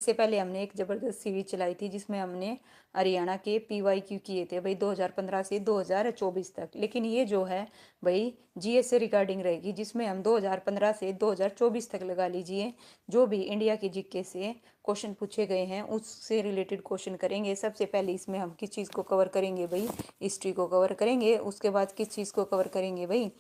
इससे पहले हमने एक जबरदस्त सीरीज चलाई थी जिसमें हमने हरियाणा के PYQ किए थे भाई 2015 से 2024 तक। लेकिन ये जो है भाई GS से रिगार्डिंग रहेगी, जिसमें हम 2015 से 2024 तक लगा लीजिए जो भी इंडिया की जीके से क्वेश्चन पूछे गए हैं उससे रिलेटेड क्वेश्चन करेंगे। सबसे पहले इसमें हम किस चीज़ को कवर करेंगे भाई, हिस्ट्री को कवर करेंगे। उसके बाद किस चीज़ को कवर करेंगे भाई,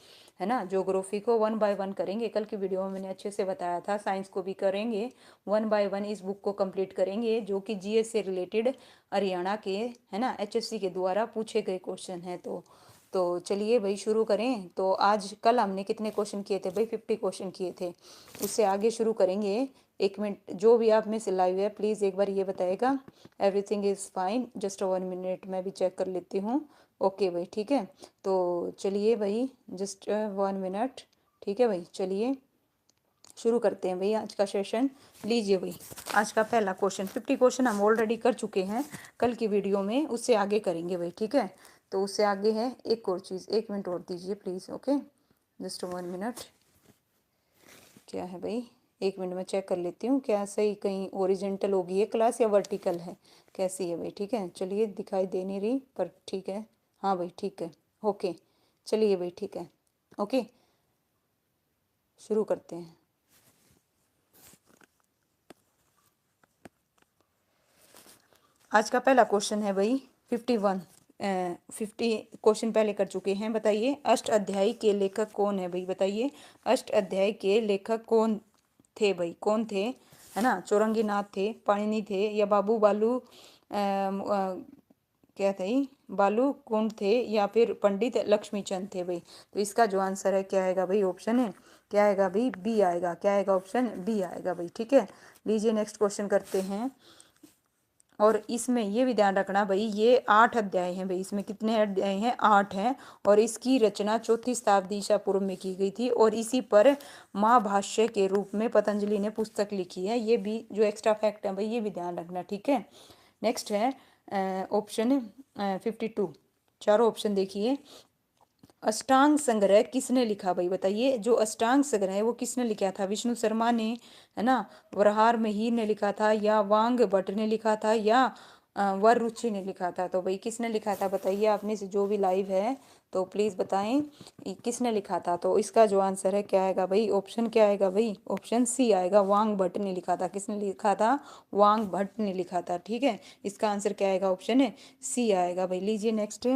है ना, ज्योग्राफी को 1 बाय 1 करेंगे। कल की वीडियो में मैंने अच्छे से बताया था। साइंस को भी करेंगे 1 बाय 1, इस बुक को कंप्लीट करेंगे जो कि GS से रिलेटेड हरियाणा के, है ना, HSC के द्वारा पूछे गए क्वेश्चन हैं। तो चलिए भाई शुरू करें। तो आज कल हमने कितने क्वेश्चन किए थे भाई, 50 क्वेश्चन किए थे। उससे आगे शुरू करेंगे। 1 मिनट, जो भी आप में से लाइव है प्लीज़ एक बार ये बताएगा everything is fine, just 1 minute मैं भी चेक कर लेती हूँ। ओके भाई, ठीक है। तो चलिए भाई, जस्ट 1 मिनट, ठीक है भाई। चलिए शुरू करते हैं भाई आज का सेशन। लीजिए भाई, आज का पहला क्वेश्चन, 50 क्वेश्चन हम ऑलरेडी कर चुके हैं कल की वीडियो में, उससे आगे करेंगे भाई, ठीक है। तो उससे आगे है एक और चीज़, 1 मिनट और दीजिए प्लीज़। Okay, just 1 minute. क्या है भाई, 1 मिनट में चेक कर लेती हूँ क्या सही कहीं ओरिजेंटल होगी ये क्लास या वर्टिकल है, कैसी है भाई, ठीक है। चलिए, दिखाई दे नहीं रही पर ठीक है। हाँ भाई ठीक है, ओके। चलिए भाई ठीक है, ओके शुरू करते हैं। आज का पहला क्वेश्चन है भाई 51। 50 क्वेश्चन पहले कर चुके हैं। बताइए अष्ट अध्यायी के लेखक कौन है भाई, बताइए अष्ट अध्याय के लेखक कौन थे भाई, कौन थे, है ना। चौरंगी नाथ थे, पाणिनि थे, या बाबू बालू क्या थे, बालू कुंड थे, या फिर पंडित लक्ष्मीचंद थे भाई। तो इसका जो आंसर है क्या आएगा भाई, ऑप्शन है क्या आएगा भाई, बी आएगा। क्या आएगा, ऑप्शन बी आएगा भाई, ठीक है। लीजिए नेक्स्ट क्वेश्चन करते हैं। और इसमें ये भी ध्यान रखना भाई, ये 8 अध्याय हैं भाई। इसमें कितने अध्याय हैं, 8 हैं। और इसकी रचना 4वीं शताब्दी ईसा पूर्व में की गई थी, और इसी पर महाभाष्य के रूप में पतंजलि ने पुस्तक लिखी है। ये भी जो एक्स्ट्रा फैक्ट है भाई, ये भी ध्यान रखना, ठीक है। नेक्स्ट है ऑप्शन 52। चारों ऑप्शन देखिए। अष्टांग संग्रह किसने लिखा भाई, बताइए। जो अष्टांग संग्रह है वो किसने लिखा था, विष्णु शर्मा ने, है ना, वरहार मिहिर ने लिखा था, या वांग भट्ट ने लिखा था, या वर रुचि ने लिखा था। तो भाई किसने लिखा था बताइए, आपने से जो भी लाइव है तो प्लीज़ बताएं किसने लिखा था। तो इसका जो आंसर है क्या आएगा भाई, ऑप्शन क्या आएगा भाई, ऑप्शन सी आएगा। वांग भट्ट ने लिखा था। किसने लिखा था, वांग भट्ट ने लिखा था, ठीक है। इसका आंसर क्या आएगा, ऑप्शन है सी आएगा भाई। लीजिए नेक्स्ट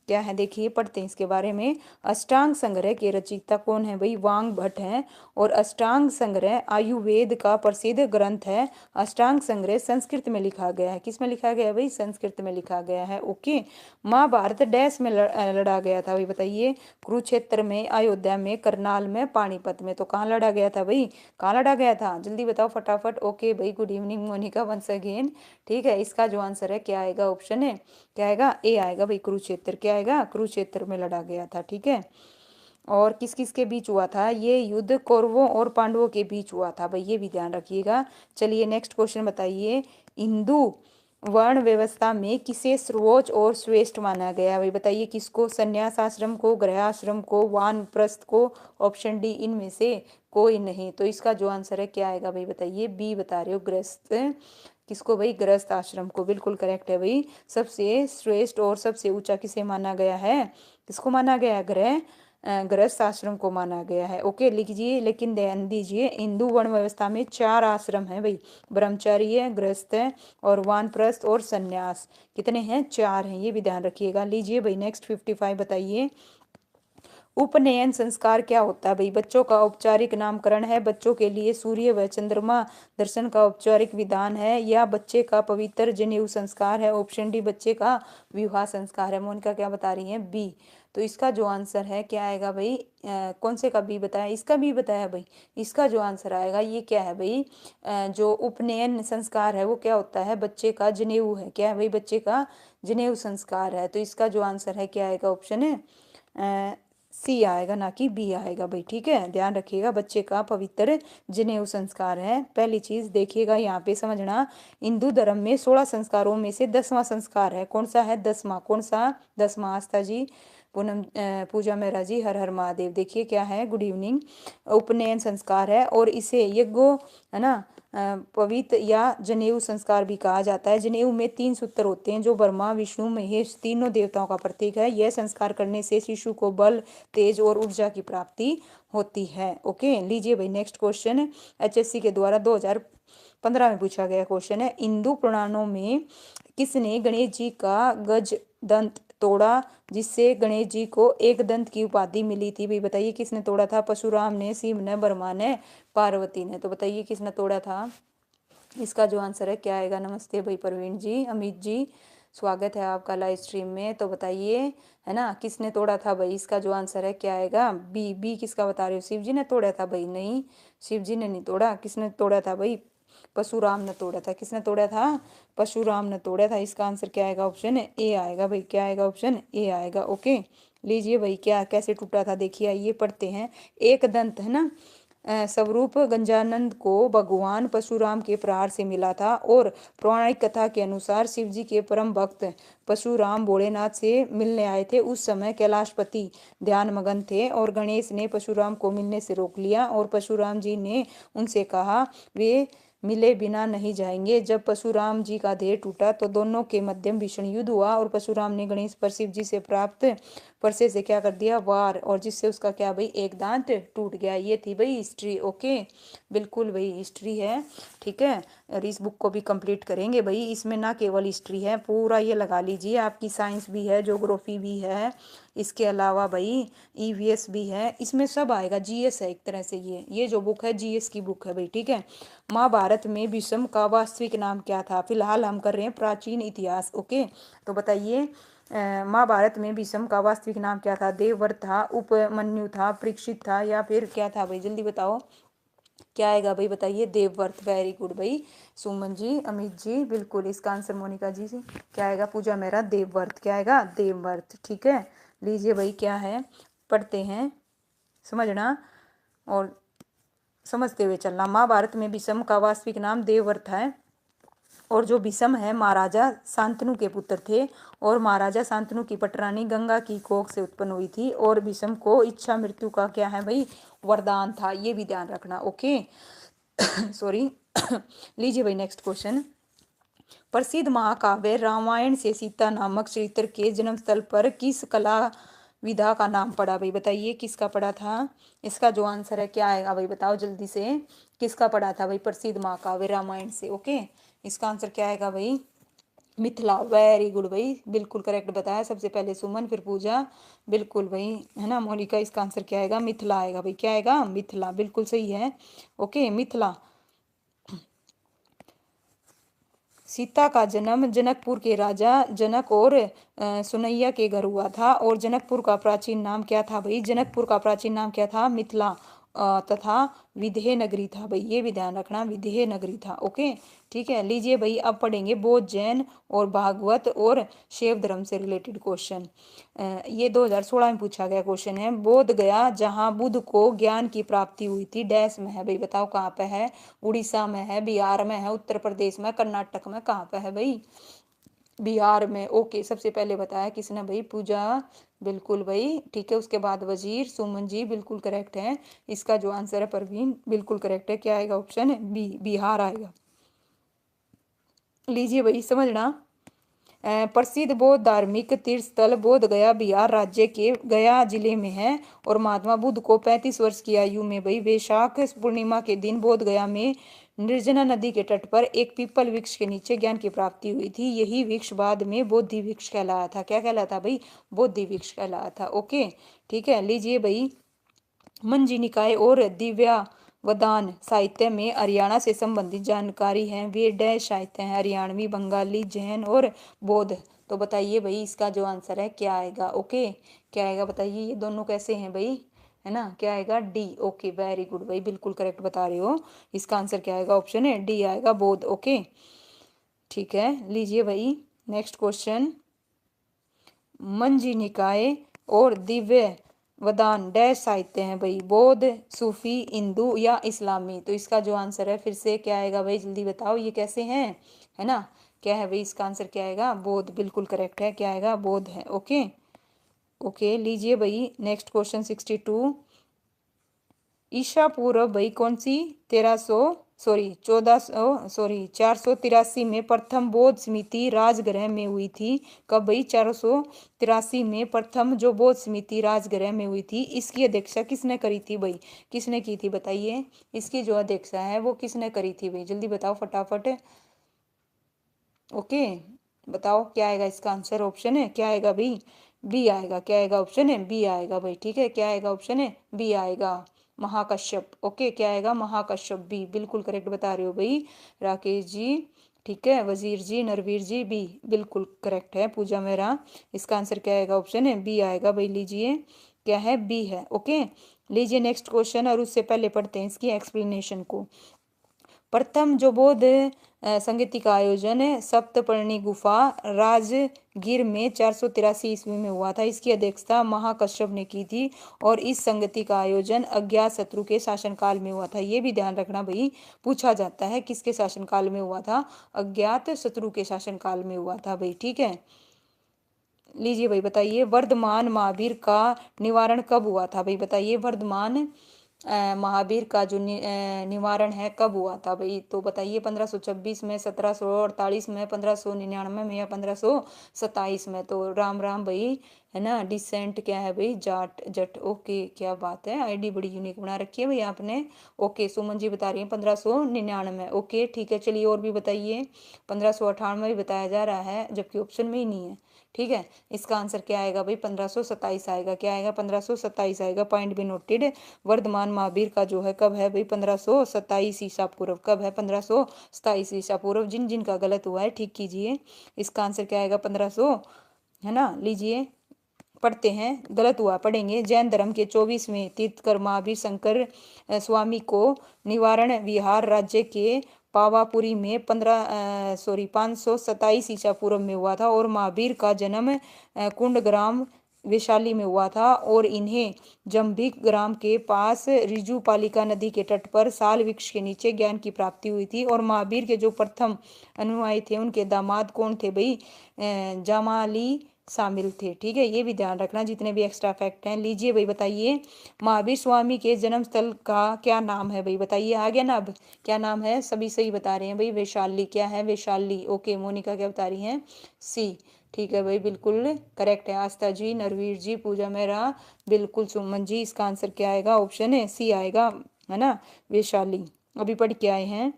क्या है, देखिए पढ़ते हैं इसके बारे में। अष्टांग संग्रह के रचयिता कौन है भाई, वांग भट्ट हैं। और अष्टांग संग्रह आयुर्वेद का प्रसिद्ध ग्रंथ है। अष्टांग संग्रह संस्कृत में लिखा गया है। किस में लिखा गया है भाई, संस्कृत में लिखा गया है, ओके। महाभारत डैश में लड़ा गया था भाई, बताइए। कुरुक्षेत्र में, अयोध्या में, करनाल में, पानीपत में। तो कहाँ लड़ा गया था भाई, कहाँ लड़ा गया था, जल्दी बताओ फटाफट। ओके भाई, good evening Monika once again, ठीक है। इसका जो आंसर है क्या आएगा, ऑप्शन है क्या आएगा, ए आएगा भाई, कुरुक्षेत्र। क्या आएगा, कुरुक्षेत्र में लड़ा गया था, ठीक है। और किस किस के बीच हुआ था ये युद्ध, कौरवों और पांडवों के बीच हुआ था भाई, ये भी ध्यान रखिएगा। चलिए नेक्स्ट क्वेश्चन बताइए। हिंदू वर्ण व्यवस्था में किसे सर्वोच्च और श्रेष्ठ माना गया भाई, बताइए। किसको, संन्यास आश्रम को, गृह आश्रम को, वानप्रस्थ को, ऑप्शन डी इनमें से कोई नहीं। तो इसका जो आंसर है क्या आएगा भाई, बताइए। बी बता रहे हो, गृहस्थ। किसको भाई, गृहस्थ आश्रम को, बिल्कुल करेक्ट है भाई। सबसे श्रेष्ठ और सबसे ऊंचा किसे माना गया है, किसको माना गया है, गृहस्थ आश्रम को माना गया है, ओके। लिखिए, लेकिन ध्यान दीजिए हिंदू वर्ण व्यवस्था में 4 आश्रम है भाई, ब्रह्मचर्य, गृहस्थ और वानप्रस्थ और सन्यास। कितने हैं, 4 हैं, ये भी ध्यान रखिएगा। लीजिए भाई नेक्स्ट 55 बताइए। उपनयन संस्कार क्या होता है भाई, बच्चों का औपचारिक नामकरण है, बच्चों के लिए सूर्य व चंद्रमा दर्शन का औपचारिक विधान है, या बच्चे का पवित्र जनेऊ संस्कार है, ऑप्शन डी बच्चे का विवाह संस्कार है। मोनिका क्या बता रही है, बी। तो इसका जो आंसर है क्या आएगा भाई, कौन से का बी बताया, इसका बी बताया भाई। इसका जो आंसर आएगा ये क्या है भाई, जो उपनयन संस्कार है वो क्या होता है, बच्चे का जनेऊ है। क्या है भाई, बच्चे का जनेऊ संस्कार है। तो इसका जो आंसर है क्या आएगा, ऑप्शन है सी आएगा, ना कि बी आएगा भाई, ठीक है। ध्यान रखिएगा, बच्चे का पवित्र जनेऊ संस्कार है। पहली चीज देखिएगा यहाँ पे समझना, हिंदू धर्म में 16 संस्कारों में से 10वां संस्कार है, कौन सा है, 10वां, कौन सा, 10वां। आस्था जी, पूनम, पूजा मेहरा जी, हर हर महादेव। देखिए क्या है, गुड इवनिंग। उपनयन संस्कार है, और इसे यज्ञो, है ना, पवित्र या जनेऊ संस्कार भी कहा जाता है। जनेऊ में 3 सूत्र होते हैं जो ब्रह्मा विष्णु महेश तीनों देवताओं का प्रतीक है। यह संस्कार करने से शिशु को बल, तेज और ऊर्जा की प्राप्ति होती है। ओके, लीजिए भाई नेक्स्ट क्वेश्चन HSC के द्वारा 2015 में पूछा गया क्वेश्चन है। हिंदू पुराणों में किसने गणेश जी का गज दंत तोड़ा जिससे गणेश जी को एक दंत की उपाधि मिली थी? भाई बताइए किसने तोड़ा था? परशुराम ने, शिव ने, ब्रह्मा ने, पार्वती ने। तो बताइए किसने तोड़ा था? इसका जो आंसर है क्या आएगा? नमस्ते भाई प्रवीण जी, अमित जी, स्वागत है आपका लाइव स्ट्रीम में। तो बताइए है ना किसने तोड़ा था भाई? इसका जो आंसर है क्या आएगा? बी किसका बता रहे हो? शिव जी ने तोड़ा था भाई? नहीं, शिव जी ने नहीं तोड़ा। किसने तोड़ा था भाई? परशुराम ने तोड़ा था। किसने तोड़ा था? परशुराम ने तोड़ा था। इसका आंसर क्या आएगा? ऑप्शन ए आएगा भाई। क्या आएगा? ऑप्शन ए आएगा। ओके, लीजिए भाई क्या कैसे टूटा था देखिए, आइए पढ़ते हैं। एक दंत है ना स्वरूप गंजानंद को भगवान परशुराम के प्रहार से मिला था और पौराणिक कथा के अनुसार शिव जी के परम भक्त परशुराम भोलेनाथ से मिलने आए थे। उस समय कैलाशपति ध्यान मगन थे और गणेश ने परशुराम को मिलने से रोक लिया और परशुराम जी ने उनसे कहा वे मिले बिना नहीं जाएंगे। जब परशुराम जी का देह टूटा तो दोनों के मध्यम भीषण युद्ध हुआ और परशुराम ने गणेश पर शिव जी से प्राप्त परसे से क्या कर दिया? वार, और जिससे उसका क्या भाई? एक दांत टूट गया। ये थी भाई हिस्ट्री। ओके, बिल्कुल भाई हिस्ट्री है, ठीक है। और इस बुक को भी कंप्लीट करेंगे भाई। इसमें ना केवल हिस्ट्री है, पूरा ये लगा लीजिए आपकी साइंस भी है, ज्योग्राफी भी है, इसके अलावा भाई EVS भी है, इसमें सब आएगा। GS है एक तरह से। ये जो बुक है GS की बुक है भाई, ठीक है। महाभारत में भीष्म का वास्तविक नाम क्या था? फिलहाल हम कर रहे हैं प्राचीन इतिहास। ओके, तो बताइए महाभारत में भीष्म का वास्तविक नाम क्या था? देवव्रत था, उपमन्यु था, परीक्षित था, या फिर क्या था भाई? जल्दी बताओ क्या आएगा भाई? बताइए। देवव्रत। वेरी गुड भाई सुमन जी, अमित जी, बिल्कुल इसका आंसर मोनिका जी से क्या आएगा? पूजा मेरा देवव्रत। क्या आएगा? देवव्रत, ठीक है। लीजिए भाई क्या है, पढ़ते हैं, समझना और समझते हुए चलना। महाभारत में भीष्म का वास्तविक नाम देवव्रत है और जो भीष्म है महाराजा शांतनु के पुत्र थे और महाराजा शांतनु की पटरानी गंगा की कोख से उत्पन्न हुई थी और भीष्म को इच्छा मृत्यु का क्या है भाई? वरदान था। ये भी ध्यान रखना। ओके सॉरी लीजिए भाई नेक्स्ट क्वेश्चन। प्रसिद्ध महाकाव्य रामायण से सीता नामक चरित्र के जन्म स्थल पर किस कला विधा का नाम पड़ा? भाई बताइए किसका पड़ा था? इसका जो आंसर है क्या आएगा भाई? बताओ जल्दी से, किसका पड़ा था भाई? प्रसिद्ध महाकाव्य रामायण से। ओके, इसका आंसर क्या आएगा भाई? मिथिला। वेरी गुड भाई, बिल्कुल करेक्ट बताया। सबसे पहले सुमन, फिर पूजा, बिल्कुल भाई है ना। मोनिका, इसका आंसर क्या आएगा? मिथिला आएगा भाई। क्या आएगा? मिथिला, बिल्कुल सही है। ओके, मिथिला। सीता का जन्म जनकपुर के राजा जनक और सुनैया के घर हुआ था और जनकपुर का प्राचीन नाम क्या था भाई? जनकपुर का प्राचीन नाम क्या था? मिथिला तथा विदेह नगरी था भाई। ये भी ध्यान रखना, विदेह नगरी था। ओके, ठीक है। लीजिए भाई अब पढ़ेंगे बौद्ध, जैन और भागवत और शैव धर्म से रिलेटेड क्वेश्चन। ये 2016 में पूछा गया क्वेश्चन है। बोध गया जहाँ बुद्ध को ज्ञान की प्राप्ति हुई थी डैश में है भाई? बताओ कहाँ पे है? उड़ीसा में है, बिहार में है, उत्तर प्रदेश में, कर्नाटक में, कहाँ पे है भाई? बिहार में। ओके, सबसे पहले बताया किसने भाई? पूजा, बिल्कुल भाई, ठीक है। उसके बाद वजीर, सुमन जी बिल्कुल करेक्ट है। इसका जो आंसर है परवीन, बिल्कुल करेक्ट है। क्या आएगा? ऑप्शन बी, बिहार आएगा। लीजिए भाई समझना। प्रसिद्ध बौद्ध धार्मिक तीर्थ स्थल बोध गया बिहार राज्य के गया जिले में है और महात्मा बुद्ध को 35 वर्ष की आयु में भाई वैशाख पूर्णिमा के दिन बोध गया में निर्जना नदी के तट पर एक पीपल वृक्ष के नीचे ज्ञान की प्राप्ति हुई थी। यही वृक्ष बाद में बोधि वृक्ष कहलाया था। क्या कहलाता भाई? बोधि वृक्ष कहलाया था। ओके, ठीक है। लीजिए भाई मंजी निकाय और दिव्यावदान साहित्य में हरियाणा से संबंधित जानकारी है। वे डैश साहित्य हैं? हरियाणवी, बंगाली, जैन और बौद्ध। तो बताइए भाई इसका जो आंसर है क्या आएगा? ओके, क्या आएगा बताइए? ये दोनों कैसे हैं भाई? है ना, क्या आएगा? डी। ओके, वेरी गुड भाई, बिल्कुल करेक्ट बता रहे हो। इसका आंसर क्या आएगा? ऑप्शन है डी आएगा, बौद्ध। ओके, ठीक है। लीजिए भाई नेक्स्ट क्वेश्चन। मंजी निकाय और दिव्य वदान डैश साहित्य हैं भाई? बौद्ध, सूफी, हिंदू या इस्लामी? तो इसका जो आंसर है फिर से क्या आएगा भाई? जल्दी बताओ ये कैसे हैं, है ना। क्या है भाई? इसका आंसर क्या आएगा? बौद्ध, बिल्कुल करेक्ट है। क्या आएगा? बौद्ध है। ओके ओके, लीजिए भाई नेक्स्ट क्वेश्चन 62। ईशा पूर्व भाई कौन सी 1300 सॉरी 483 में प्रथम बौद्ध समिति राजगृह में हुई थी। कब भाई? 483 में प्रथम जो बौद्ध समिति राजगृह में हुई थी, इसकी अध्यक्षता किसने करी थी भाई? किसने की थी बताइए? इसकी जो अध्यक्षता है वो किसने करी थी भाई? जल्दी बताओ फटाफट। ओके, बताओ क्या आएगा इसका आंसर? ऑप्शन है क्या आएगा भाई? बी आएगा। क्या आएगा? ऑप्शन है बी आएगा भाई। ठीक है, क्या आएगा? ऑप्शन है बी आएगा, महाकश्यप। ओके, क्या आएगा? महाकश्यप, बी बिल्कुल करेक्ट बता रहे हो भाई राकेश जी। ठीक है, वजीर जी, नरवीर जी, बी बिल्कुल करेक्ट है। पूजा मेहरा, इसका आंसर क्या आएगा? ऑप्शन है बी आएगा भाई। लीजिए क्या है? बी है। ओके, लीजिए नेक्स्ट क्वेश्चन, और उससे पहले पढ़ते हैं इसकी एक्सप्लेनेशन को। प्रथम जो बौद्ध संगीति का आयोजन सप्तपर्णी गुफा राजगीर में 483 ईस्वी में हुआ था। इसकी अध्यक्षता महाकश्यप ने की थी, और इस संगति का आयोजन अज्ञात शत्रु के शासनकाल में हुआ था। ये भी ध्यान रखना भाई, पूछा जाता है किसके शासनकाल में हुआ था? अज्ञात शत्रु के शासनकाल में हुआ था भाई। ठीक है, लीजिए भाई बताइए, वर्धमान महावीर का निवारण कब हुआ था भाई? बताइए, वर्धमान महावीर का जो निवारण है कब हुआ था भाई? तो बताइए, 1526 में, 1748 में, 1599 में, या 1527 में? तो राम राम भाई, है ना। डिसेंट क्या है भाई? जाट जट। ओके, क्या बात है, आईडी बड़ी यूनिक बना रखी है भाई आपने। ओके, सुमन जी बता रही है 1599। ओके ठीक है, चलिए और भी बताइए। 1598 भी बताया जा रहा है, जबकि ऑप्शन में ही नहीं है। ठीक है, इसका आंसर क्या आएगा भाई? 1527 आएगा। क्या आएगा? 1527 आएगा। पॉइंट भी नोटेड। वर्धमान महावीर का जो है कब है भाई? 1527 ईसा पूर्व। कब है? 1527 ईसा पूर्व। जिन जिन का गलत हुआ है ठीक कीजिए। इसका आंसर क्या आएगा? 1500, है ना। लीजिए पढ़ते हैं, गलत हुआ पढ़ेंगे। जैन धर्म के 24वें तीर्थकर महावीर शंकर स्वामी को निवारण विहार राज्य के पावापुरी में 527 ईसा पूर्व में हुआ था, और महावीर का जन्म कुंड ग्राम वैशाली में हुआ था, और इन्हें जम्भिक ग्राम के पास रिजु पालिका नदी के तट पर साल वृक्ष के नीचे ज्ञान की प्राप्ति हुई थी। और महावीर के जो प्रथम अनुयायी थे, उनके दामाद कौन थे भाई? जमाली शामिल थे। ठीक है, ये भी ध्यान रखना जितने भी एक्स्ट्रा फैक्ट हैं। लीजिए भाई बताइए, महावीर स्वामी के जन्म स्थल का क्या नाम है भाई? बताइए, आ गया ना अब? क्या नाम है? सभी सही बता रहे हैं भाई, वैशाली। क्या है? वैशाली। ओके, मोनिका क्या बता रही हैं? सी। ठीक है भाई, बिल्कुल करेक्ट है। आस्था जी, नरवीर जी, पूजा मेहरा, बिल्कुल सुमन जी, इसका आंसर क्या आएगा? ऑप्शन है सी आएगा, है ना, वैशाली। अभी पढ़ के आए हैं।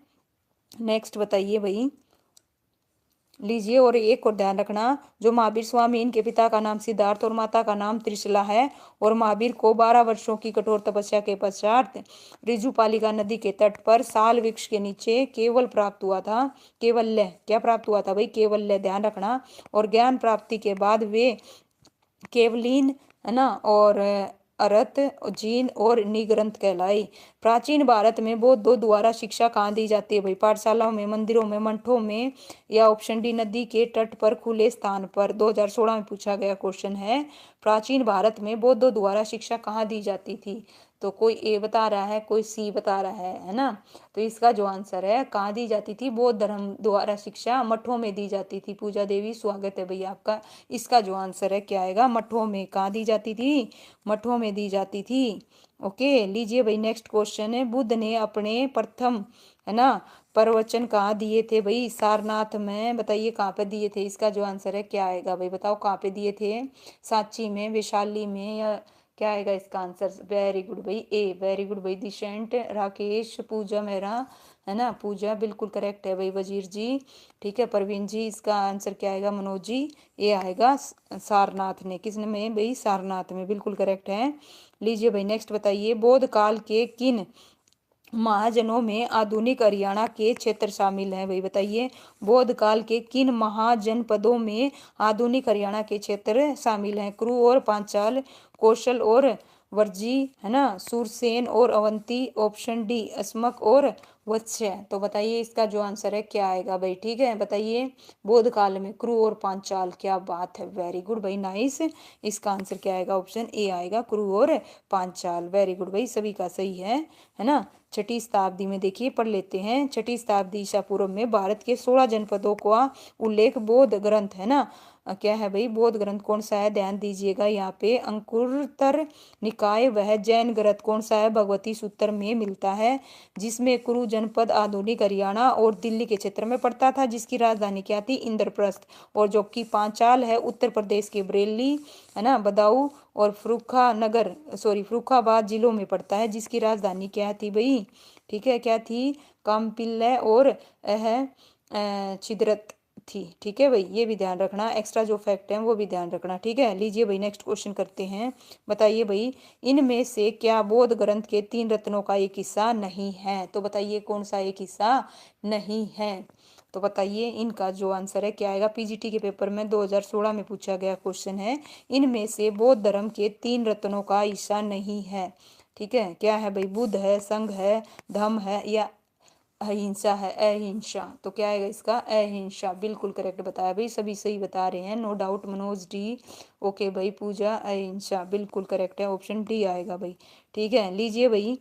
नेक्स्ट बताइए भाई। लीजिए, और एक और ध्यान रखना, जो महावीर स्वामी, इनके पिता का नाम सिद्धार्थ और माता का नाम त्रिशला है, और महावीर को 12 वर्षों की कठोर तपस्या के पश्चात रिजुपालिका नदी के तट पर साल वृक्ष के नीचे केवल प्राप्त हुआ था। केवल्य क्या प्राप्त हुआ था भाई? केवल्य, ध्यान रखना। और ज्ञान प्राप्ति के बाद वे केवलीन, है ना, और अरत, जीन और निग्रंथ कहलाई। प्राचीन भारत में बौद्धों द्वारा शिक्षा कहाँ दी जाती है भाई? पाठशालाओं में, मंदिरों में, मठों में, या ऑप्शन डी नदी के तट पर खुले स्थान पर? 2016 में पूछा गया क्वेश्चन है, प्राचीन भारत में बौद्धों द्वारा शिक्षा कहाँ दी जाती थी? तो कोई ए बता रहा है, कोई सी बता रहा है ना। तो इसका जो आंसर है, कहाँ दी जाती थी? बौद्ध धर्म द्वारा शिक्षा मठों में दी जाती थी। पूजा देवी, स्वागत है भैया आपका। इसका जो आंसर है क्या आएगा? मठों में। कहाँ दी जाती थी? मठों में दी जाती थी। ओके, लीजिए भाई नेक्स्ट क्वेश्चन है, बुद्ध ने अपने प्रथम, है ना, प्रवचन कहाँ दिए थे भाई? सारनाथ में। बताइए कहाँ पे दिए थे? इसका जो आंसर है क्या आएगा भाई? बताओ कहाँ पे दिए थे? सांची में, वैशाली में, या क्या आएगा इसका आंसर? वेरी गुड भाई, ए। वेरी गुड भाई दिशेंट, राकेश, पूजा मेहरा, है ना। पूजा बिल्कुल करेक्ट है भाई। वजीर जी, ठीक है। प्रवीण जी, इसका आंसर क्या आएगा? मनोज जी, ये आएगा सारनाथ ने। किसने में भाई? सारनाथ में, बिल्कुल करेक्ट है। लीजिए भाई नेक्स्ट बताइए, बौद्ध काल के किन महाजनों में आधुनिक हरियाणा के क्षेत्र शामिल हैं भाई? बताइए, बौद्ध काल के किन महाजनपदों में आधुनिक हरियाणा के क्षेत्र शामिल हैं? क्रू और पांचाल, कौशल और वर्जी, है ना, सूरसेन और अवंती, ऑप्शन डी अस्मक और वत्स्य। तो बताइए इसका जो आंसर है क्या आएगा भाई? ठीक है, बताइए। बौद्ध काल में क्रू और पांचाल, क्या बात है, वेरी गुड भाई, नाइस। इसका आंसर क्या आएगा? ऑप्शन ए आएगा, क्रू और पांचाल। वेरी गुड भाई, सभी का सही है ना। छठी शताब्दी में, देखिए पढ़ लेते हैं। छठी शताब्दी ईसा पूर्व में भारत के 16 जनपदों का उल्लेख बौद्ध ग्रंथ है ना, क्या है भाई, बौद्ध ग्रंथ कौन सा है, ध्यान दीजिएगा यहाँ पे, अंकुरतर निकाय। वह जैन ग्रंथ कौन सा है, भगवती सूत्र में मिलता है, जिसमें कुरु जनपद आधुनिक हरियाणा और दिल्ली के क्षेत्र में पड़ता था, जिसकी राजधानी क्या थी, इंद्रप्रस्थ। और जो कि पांचाल है उत्तर प्रदेश के बरेली है ना, बदाऊं और फर्रुखाबाद जिलों में पड़ता है, जिसकी राजधानी क्या थी भाई, ठीक है, क्या थी, काम्पिल्य और छिद्रत थी। ठीक है भाई, ये भी ध्यान रखना, एक्स्ट्रा जो फैक्ट है वो भी ध्यान रखना। ठीक है, लीजिए भाई नेक्स्ट क्वेश्चन करते हैं। बताइए भाई, इनमें से क्या बौद्ध ग्रंथ के 3 रत्नों का एक हिस्सा नहीं है, तो बताइए कौन सा एक हिस्सा नहीं है, तो बताइए इनका जो आंसर है क्या आएगा। पीजीटी के पेपर में 2016 में पूछा गया क्वेश्चन है, इनमें से बौद्ध धर्म के 3 रत्नों का हिस्सा नहीं है। ठीक है, क्या है भाई, बुद्ध है, संघ है, धम्म है या अहिंसा है, अहिंसा। तो क्या आएगा इसका, अहिंसा, बिल्कुल करेक्ट बताया भाई, सभी सही बता रहे हैं, no doubt. Manoj D, okay भाई, पूजा, अहिंसा, बिल्कुल करेक्ट है, ऑप्शन डी आएगा भाई। ठीक है, लीजिए भाई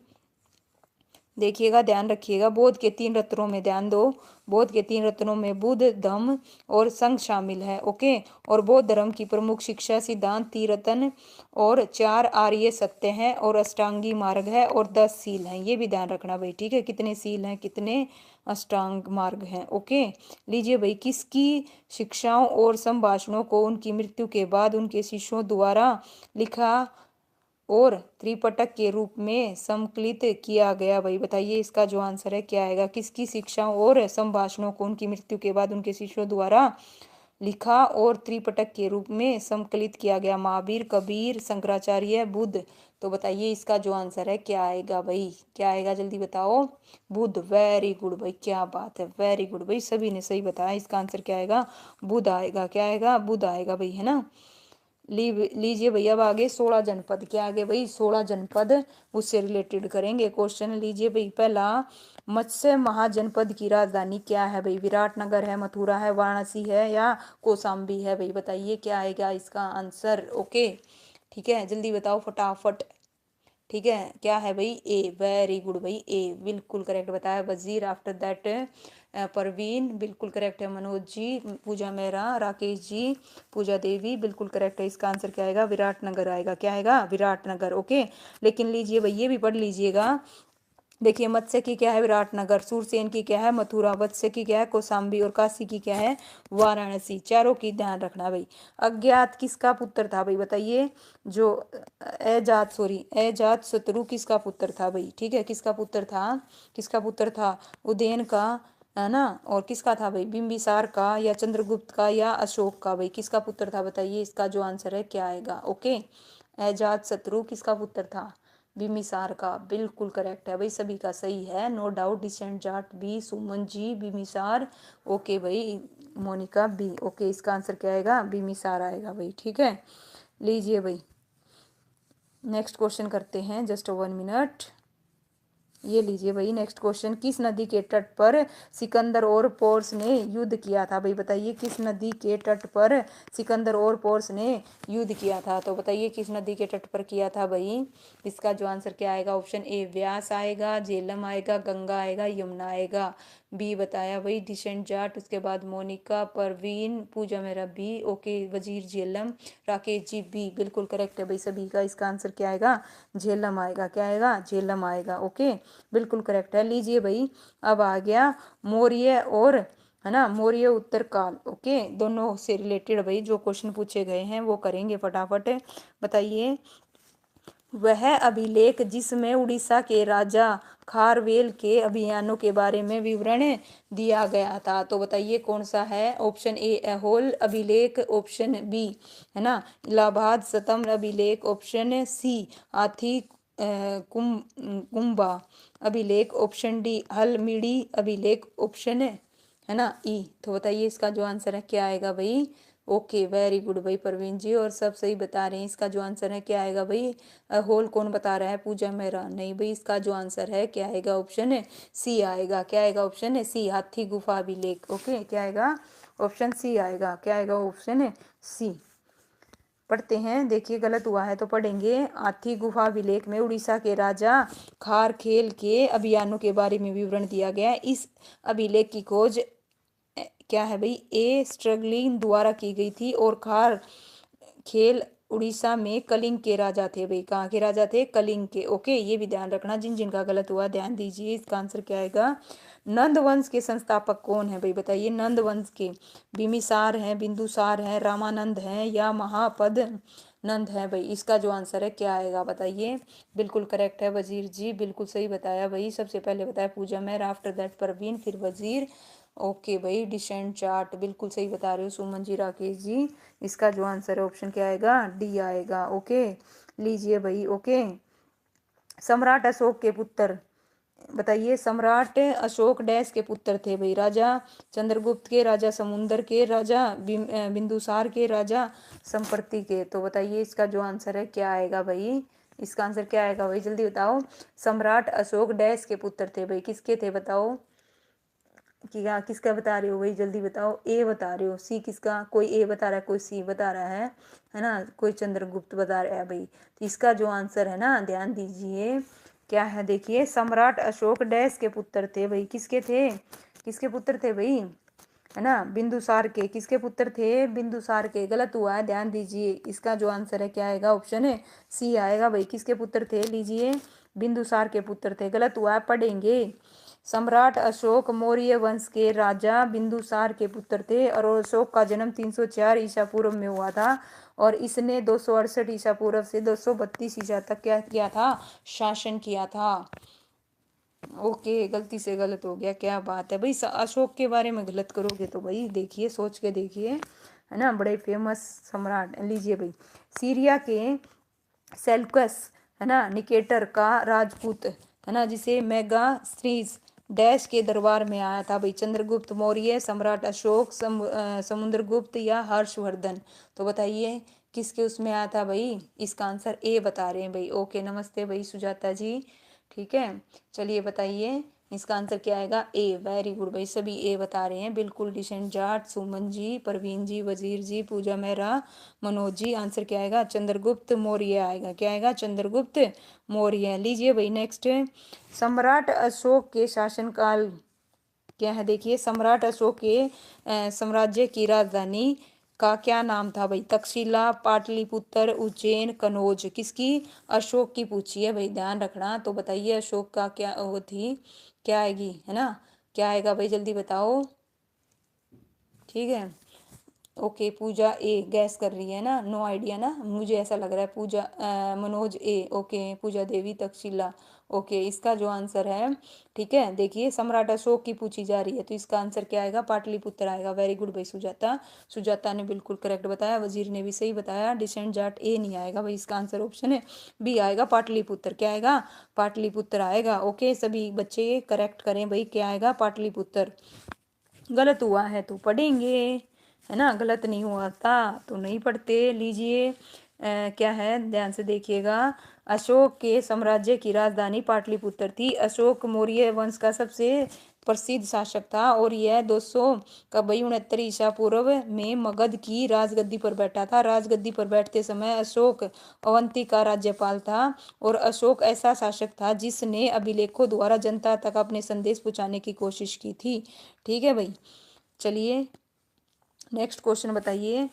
देखिएगा, ध्यान रखिएगा, बौद्ध के 3 रत्नों में ध्यान दो, बौद्ध के 3 रत्नों में बुद्ध, धम्म और संघ शामिल है। ओके, और बौद्ध धर्म की प्रमुख शिक्षा सिद्धांत 3 रत्न और 4 आर्य सत्य हैं और अष्टांगी मार्ग है और 10 सील हैं, ये भी ध्यान रखना भाई। ठीक है, कितने सील हैं, कितने अष्टांग मार्ग हैं। ओके, लीजिए भाई, किसकी शिक्षाओं और संभाषणों को उनकी मृत्यु के बाद उनके शिष्यों द्वारा लिखा और त्रिपिटक के रूप में संकलित किया गया, भाई बताइए इसका जो आंसर है क्या आएगा। किसकी शिक्षाओं और संभाषणों को उनकी मृत्यु के बाद उनके शिष्यों द्वारा लिखा और त्रिपिटक के रूप में संकलित किया गया, महावीर, कबीर, शंकराचार्य, बुद्ध। तो बताइए इसका जो आंसर है क्या आएगा भाई, क्या आएगा जल्दी बताओ, बुद्ध। वेरी गुड भाई, क्या बात है, वेरी गुड भाई, सभी ने सही बताया, इसका आंसर क्या आएगा, बुद्ध आएगा, क्या आएगा, बुद्ध आएगा भाई, है ना। लीजिए भैया, अब आगे 16 जनपद, क्या आगे भाई, 16 जनपद, उससे रिलेटेड करेंगे क्वेश्चन। लीजिए भाई, पहला, मत्स्य महाजनपद की राजधानी क्या है भाई, विराटनगर है, मथुरा है, वाराणसी है या कौशाम्बी है, भाई बताइए क्या आएगा इसका आंसर। ओके, ठीक है, जल्दी बताओ फटाफट। ठीक है, क्या है भाई, ए, वेरी गुड भाई, ए बिल्कुल करेक्ट बताया। वजीर, आफ्टर दैट परवीन, बिल्कुल करेक्ट है। मनोज जी, पूजा मेहरा, राकेश जी, पूजा देवी, बिल्कुल करेक्ट है, इसका आंसर क्या आएगा, विराटनगर आएगा, क्या आएगा, विराटनगर। ओके, लेकिन लीजिए भाई ये भी पढ़ लीजिएगा, देखिए मत्स्य की क्या है, विराटनगर, सूरसेन की क्या है, मथुरा, वत्स्य की क्या है, कौशाम्बी और काशी की क्या है, वाराणसी, चारों की ध्यान रखना भाई। अज्ञात किसका पुत्र था भाई बताइए, जो अजात शत्रु किसका पुत्र था भाई, ठीक है, किसका पुत्र था, किसका पुत्र था, उदयन का, है ना, और किसका था भाई, बिंबिसार का या चंद्रगुप्त का या अशोक का, भाई किसका पुत्र था बताइए, इसका जो आंसर है क्या आएगा। ओके, अजात शत्रु किसका पुत्र था, बिम्बिसार का, बिल्कुल करेक्ट है भाई, सभी का सही है, no doubt. Decent Jat B, Suman ji, Bimbisar, okay भाई, मोनिका बी, ओके, इसका आंसर क्या आएगा, बिम्बिसार आएगा भाई। ठीक है, लीजिए भाई नेक्स्ट क्वेश्चन करते हैं, जस्ट 1 मिनट। ये लीजिए भाई नेक्स्ट क्वेश्चन, किस नदी के तट पर सिकंदर और पोर्स ने युद्ध किया था, भाई बताइए किस नदी के तट पर सिकंदर और पोर्स ने युद्ध किया था, तो बताइए किस नदी के तट पर किया था भाई, इसका जो आंसर क्या आएगा। ऑप्शन ए व्यास आएगा, झेलम आएगा, गंगा आएगा, यमुना आएगा। बी बताया भाई डिसेंट जाट, उसके बाद मोनिका, परवीन, पूजा मेरा बी, ओके, वजीर झेलम, राकेश जी बी, बिल्कुल करेक्ट है भाई सभी का, इसका आंसर क्या आएगा, झेलम आएगा, क्या आएगा, झेलम आएगा। ओके, बिल्कुल करेक्ट है। लीजिए भाई, अब आ गया मौर्य और, है ना, मौर्य उत्तर काल। ओके, दोनों से रिलेटेड भाई जो क्वेश्चन पूछे गए हैं वो करेंगे फटाफट। बताइए, वह अभिलेख जिसमें उड़ीसा के राजा खारवेल के अभियानों के बारे में विवरण दिया गया था, तो बताइए कौन सा है। ऑप्शन ए ऐहोल अभिलेख, ऑप्शन बी, है ना, इलाहाबाद शतम्र अभिलेख, ऑप्शन सी हाथी कुंभा अभिलेख, ऑप्शन डी हलमिडी अभिलेख, ऑप्शन है ना ई। तो बताइए इसका जो आंसर है क्या आएगा भाई। ओके, वेरी गुड भाई परवीन जी, और सब सही बता रहे हैं, इसका जो आंसर है क्या आएगा भाई, होल कौन बता रहा है, पूजा मेहरा, नहीं भाई, इसका जो आंसर है क्या आएगा, ऑप्शन है सी आएगा, क्या आएगा, ऑप्शन है सी, हाथी गुफा अभिलेख। ओके, क्या आएगा, ऑप्शन सी आएगा, क्या आएगा, ऑप्शन है सी। पढ़ते हैं, देखिए गलत हुआ है तो पढ़ेंगे। हाथी गुफा अभिलेख में उड़ीसा के राजा खारखेल के अभियानों के बारे में विवरण दिया गया है। इस अभिलेख की खोज क्या है भाई, ए स्ट्रगलिंग द्वारा की गई थी और खार खेल उड़ीसा में कलिंग के राजा थे भाई। कहाँ के राजा थे, कलिंग के। ओके, ये भी ध्यान रखना, जिन जिनका गलत हुआ ध्यान दीजिए। इसका आंसर क्या आएगा, नंद वंश के संस्थापक कौन है भाई, बताइए। नंद वंश के बिम्बिसार हैं, बिंदुसार हैं, रामानंद हैं या महापद नंद है भाई। इसका जो आंसर है क्या आएगा बताइए। बिल्कुल करेक्ट है वजीर जी, बिल्कुल सही बताया भाई। सबसे पहले बताया पूजा मेहर, आफ्टर दैट परवीन, फिर वजीर। ओके भाई, डिसेंट चार्ट बिल्कुल सही बता रहे हो सुमन जी, राकेश जी। इसका जो आंसर है ऑप्शन क्या आएगा, डी आएगा। ओके, लीजिए भाई। ओके, सम्राट अशोक के पुत्र बताइए। सम्राट अशोक डैश के पुत्र थे भाई, राजा चंद्रगुप्त के, राजा समुंदर के, राजा बिंदुसार के, राजा संपर्ति के। तो बताइए इसका जो आंसर है क्या आएगा भाई। इसका आंसर क्या आएगा भाई, जल्दी बताओ। सम्राट अशोक डैश के पुत्र थे भाई, किसके थे बताओ। क्या किसका बता रहे हो भाई, जल्दी बताओ। ए बता रहे हो, सी किसका, कोई ए बता रहा है, कोई सी बता रहा है ना, कोई चंद्रगुप्त बता रहा है भाई। तो इसका जो आंसर है ना, ध्यान दीजिए क्या है, देखिए। सम्राट अशोक डैश के पुत्र थे भाई, किसके थे, किसके पुत्र थे भाई, है ना, बिंदुसार के। किसके पुत्र थे, बिंदुसार के। गलत हुआ है, ध्यान दीजिए। इसका जो आंसर है क्या आएगा, ऑप्शन है सी आएगा भाई। किसके पुत्र थे, लीजिए, बिंदुसार के पुत्र थे। गलत हुआ है, पढ़ेंगे। सम्राट अशोक मौर्य वंश के राजा बिंदुसार के पुत्र थे और अशोक का जन्म 304 ईसा पूर्व में हुआ था और इसने 268 ईसा पूर्व से 232 ईसा तक क्या किया था, शासन किया था। ओके, गलती से गलत हो गया, क्या बात है भाई। अशोक के बारे में गलत करोगे तो भाई देखिए, सोच के देखिए, है ना, बड़े फेमस सम्राट। लीजिए भाई, सीरिया के सेल्कस, है ना, निकेटर का राजपूत, है ना, जिसे मेगा स्त्रीज डैश के दरबार में आया था भाई। चंद्रगुप्त मौर्य, सम्राट अशोक, समुद्रगुप्त या हर्षवर्धन। तो बताइए किसके उसमें आया था भाई। इसका आंसर ए बता रहे हैं भाई। ओके, नमस्ते भाई सुजाता जी, ठीक है। चलिए बताइए इसका आंसर क्या आएगा, ए। वेरी गुड भाई, सभी ए बता रहे हैं, बिल्कुल। डिसेंट जाट, सुमन जी, परवीन जी, वजीर जी, पूजा मेहरा, मनोज जी। आंसर क्या आएगा, चंद्रगुप्त मौर्य आएगा। क्या आएगा, चंद्रगुप्त मौर्य। लीजिए भाई नेक्स्ट, सम्राट अशोक के शासनकाल क्या है, देखिए। सम्राट अशोक के साम्राज्य की राजधानी का क्या नाम था भाई। तक्षशिला, पाटलिपुत्र, उज्जैन, कनौज। किसकी, अशोक की पूछी है भाई, ध्यान रखना। तो बताइए अशोक का क्या वो थी, क्या आएगी, है ना, क्या आएगा भाई, जल्दी बताओ, ठीक है। ओके, पूजा ए गैस कर रही है ना, नो आइडिया ना, मुझे ऐसा लग रहा है। पूजा मनोज ए। ओके, पूजा देवी, तक्षशिला। ओके, इसका जो आंसर है, ठीक है, देखिए सम्राट अशोक की पूछी जा रही है तो इसका आंसर क्या आएगा, पाटलिपुत्र आएगा। वेरी गुड भाई सुजाता, सुजाता ने बिल्कुल करेक्ट बताया, वजीर ने भी सही बताया। डिसेंट जाट ए नहीं आएगा भाई, इसका आंसर ऑप्शन है बी आएगा, पाटलिपुत्र। क्या आएगा, पाटलिपुत्र आएगा। ओके, सभी बच्चे करेक्ट करें भाई, क्या आएगा, पाटलिपुत्र। गलत हुआ है तो पढ़ेंगे, है ना, गलत नहीं हुआ था तो नहीं पढ़ते। लीजिए क्या है, ध्यान से देखिएगा। अशोक के साम्राज्य की राजधानी पाटलिपुत्र थी। अशोक मौर्य वंश का सबसे प्रसिद्ध शासक था और यह 200 का 69 ईसा पूर्व में मगध की राजगद्दी पर बैठा था। राजगद्दी पर बैठते समय अशोक अवंती का राज्यपाल था और अशोक ऐसा शासक था जिसने अभिलेखों द्वारा जनता तक अपने संदेश पहुंचाने की कोशिश की थी। ठीक है भाई, चलिए नेक्स्ट क्वेश्चन बताइए।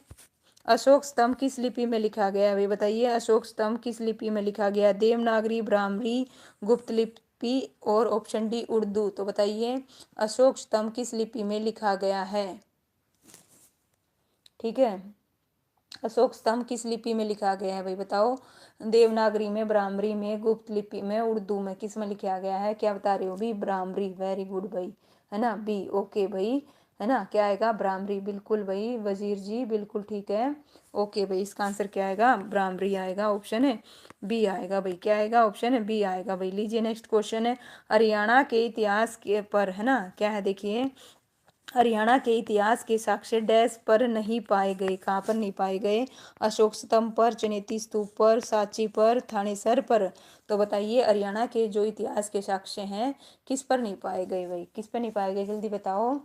अशोक स्तंभ किस लिपि में लिखा गया है भाई, बताइए। अशोक स्तंभ किस लिपि में लिखा गया, देवनागरी, ब्राह्मणी, गुप्त लिपि और ऑप्शन डी उर्दू। तो बताइए अशोक स्तंभ किस लिपि में लिखा गया है, ठीक है। अशोक स्तंभ किस लिपि में लिखा गया है भाई, बताओ। देवनागरी में, ब्राह्मणी में, गुप्त लिपि में, उर्दू में, किस में लिखा गया है, क्या बता रहे हो भाई, ब्राह्मणी। वेरी गुड भाई, है ना, बी। ओके भाई, है ना, क्या आएगा, ब्राह्मणी। बिल्कुल भाई वजीर जी, बिल्कुल ठीक है। ओके भाई, इसका आंसर क्या आएगा, ब्राह्मणी आएगा, ऑप्शन है बी आएगा भाई। क्या आएगा, ऑप्शन है बी आएगा भाई। लीजिए नेक्स्ट क्वेश्चन है, हरियाणा के इतिहास के पर, है ना, क्या है, देखिए। हरियाणा के इतिहास के साक्ष्य डैश पर नहीं पाए गए, कहाँ पर नहीं पाए गए, अशोक स्तंभ पर, चनेती स्तूप पर, सांची पर, थानेसर पर। तो बताइए हरियाणा के जो इतिहास के साक्ष्य हैं किस पर नहीं पाए गए भाई, किस पर नहीं पाए गए, जल्दी बताओ।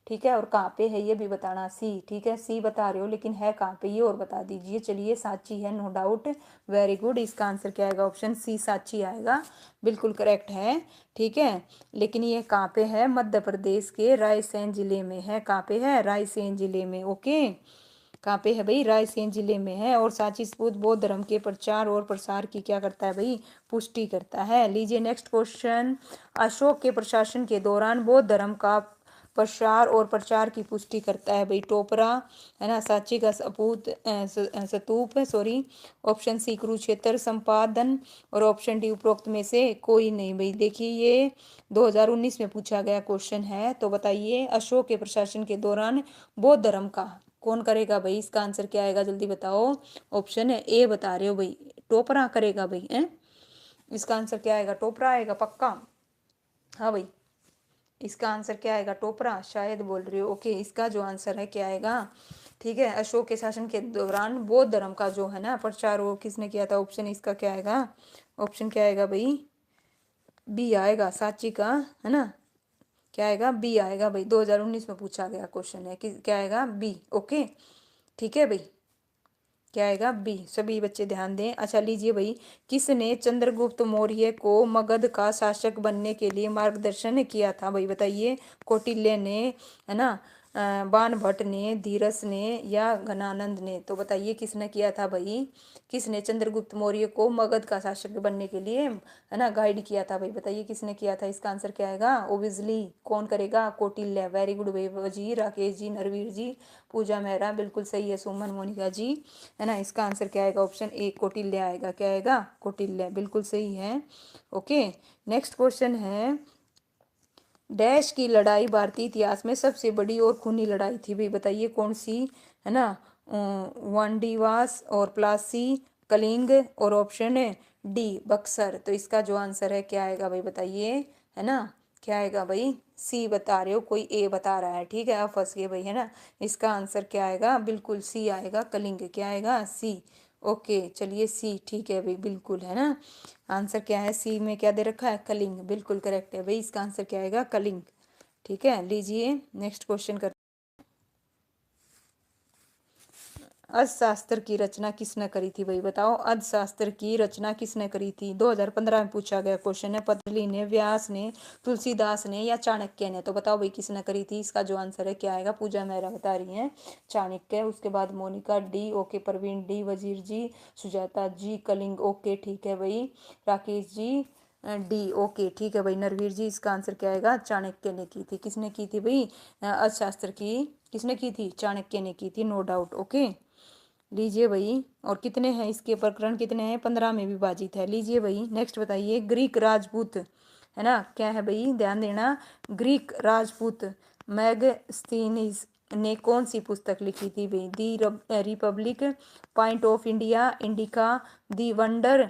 ठीक है, और कहाँ पे है ये भी बताना, सी, ठीक है, सी बता रहे हो लेकिन है कहाँ पे ये और बता दीजिए। चलिए सांची है, नो डाउट, वेरी गुड। इसका आंसर क्या आएगा, ऑप्शन सी सांची आएगा, बिल्कुल करेक्ट है, ठीक है। लेकिन ये कहाँ पे है, मध्य प्रदेश के रायसेन जिले में है। कहाँ पे है, रायसेन जिले में, ओके। कहाँ पे है भाई, रायसेन जिले में है। और सांची स्तूप बौद्ध धर्म के प्रचार और प्रसार की क्या करता है भाई, पुष्टि करता है। लीजिए नेक्स्ट क्वेश्चन, अशोक के प्रशासन के दौरान बौद्ध धर्म का प्रसार और प्रचार की पुष्टि करता है भाई, टोपरा है ना, सांची का स्तूप, सॉरी। ऑप्शन सी कुरुक्षेत्र संपादन, और ऑप्शन डी उपरोक्त में से कोई नहीं भाई। देखिए ये 2019 में पूछा गया क्वेश्चन है, तो बताइए अशोक के प्रशासन के दौरान बौद्ध धर्म का कौन करेगा भाई, इसका आंसर क्या आएगा जल्दी बताओ। ऑप्शन है ए बता रहे हो भाई, टोपरा करेगा भाई, है। इसका आंसर क्या आएगा, टोपरा आएगा पक्का, हाँ भाई। इसका आंसर क्या आएगा, टोपरा शायद बोल रही हो, ओके। इसका जो आंसर है क्या आएगा, ठीक है, अशोक के शासन के दौरान बौद्ध धर्म का जो है ना प्रचार वो किसने किया था। ऑप्शन इसका क्या आएगा, ऑप्शन क्या आएगा भाई, बी आएगा, सांची का, है ना। क्या आएगा, बी आएगा भाई, 2019 में पूछा गया क्वेश्चन है कि क्या आएगा, बी, ओके, ठीक है भाई। क्या आएगा, बी। सभी बच्चे ध्यान दें। अच्छा लीजिए भाई, किसने चंद्रगुप्त मौर्य को मगध का शासक बनने के लिए मार्गदर्शन किया था भाई, बताइए। कौटिल्य ने, है ना, बाणभट्ट ने, धीरज ने, या घनानंद ने। तो बताइए किसने किया था भाई, किसने चंद्रगुप्त मौर्य को मगध का शासक बनने के लिए, है ना, गाइड किया था भाई, बताइए किसने किया था। इसका आंसर क्या आएगा, ओबियसली कौन करेगा, कौटिल्य, वेरी गुड भाई। वजीर, राकेश जी, नरवीर जी, पूजा मेहरा, बिल्कुल सही है, सुमन, मोनिका जी, है ना। इसका आंसर क्या आएगा, ऑप्शन ए कौटिल्य आएगा। क्या आएगा, कौटिल्य, बिल्कुल सही है, ओके। नेक्स्ट क्वेश्चन है, डैश की लड़ाई भारतीय इतिहास में सबसे बड़ी और खूनी लड़ाई थी भाई, बताइए कौन सी, है ना। वांडीवास और प्लासी, कलिंग, और ऑप्शन है डी बक्सर। तो इसका जो आंसर है क्या आएगा भाई, बताइए, है ना। क्या आएगा भाई, सी बता रहे हो, कोई ए बता रहा है, ठीक है, आप फंस गए भाई, है ना। इसका आंसर क्या आएगा, बिल्कुल सी आएगा, कलिंग। क्या आएगा, सी, ओके। चलिए सी, ठीक है भाई, बिल्कुल, है ना। आंसर क्या है, सी में क्या दे रखा है, कलिंग, बिल्कुल करेक्ट है भाई। इसका आंसर क्या आएगा, कलिंग, ठीक है। लीजिए नेक्स्ट क्वेश्चन कर, अर्थशास्त्र की रचना किसने करी थी भाई, बताओ। अर्थशास्त्र की रचना किसने करी थी, 2015 में पूछा गया क्वेश्चन है। पतंजलि ने, व्यास ने, तुलसीदास ने, या चाणक्य ने। तो बताओ भाई किसने करी थी। इसका जो आंसर है क्या आएगा, पूजा मेहरा बता रही हैं चाणक्य, उसके बाद Monika D, okay, Praveen D, Wazir ji, Sujata ji, Kalinga, okay, ठीक है भाई, राकेश जी डी, ओके, ठीक है भाई, नरवीर जी। इसका आंसर क्या आएगा, चाणक्य ने की थी। किसने की थी भाई, अर्थशास्त्र की किसने की थी, चाणक्य ने की थी, नो डाउट, ओके। लीजिए भाई, और कितने हैं इसके प्रकरण, कितने हैं, 15 में विभाजित है। लीजिए भाई नेक्स्ट बताइए, ग्रीक राजपूत, है ना, क्या है भाई, ध्यान देना। ग्रीक राजपूत मैगस्थीनिस ने कौन सी पुस्तक लिखी थी भाई, the Republic, point of India, Indica, the wonder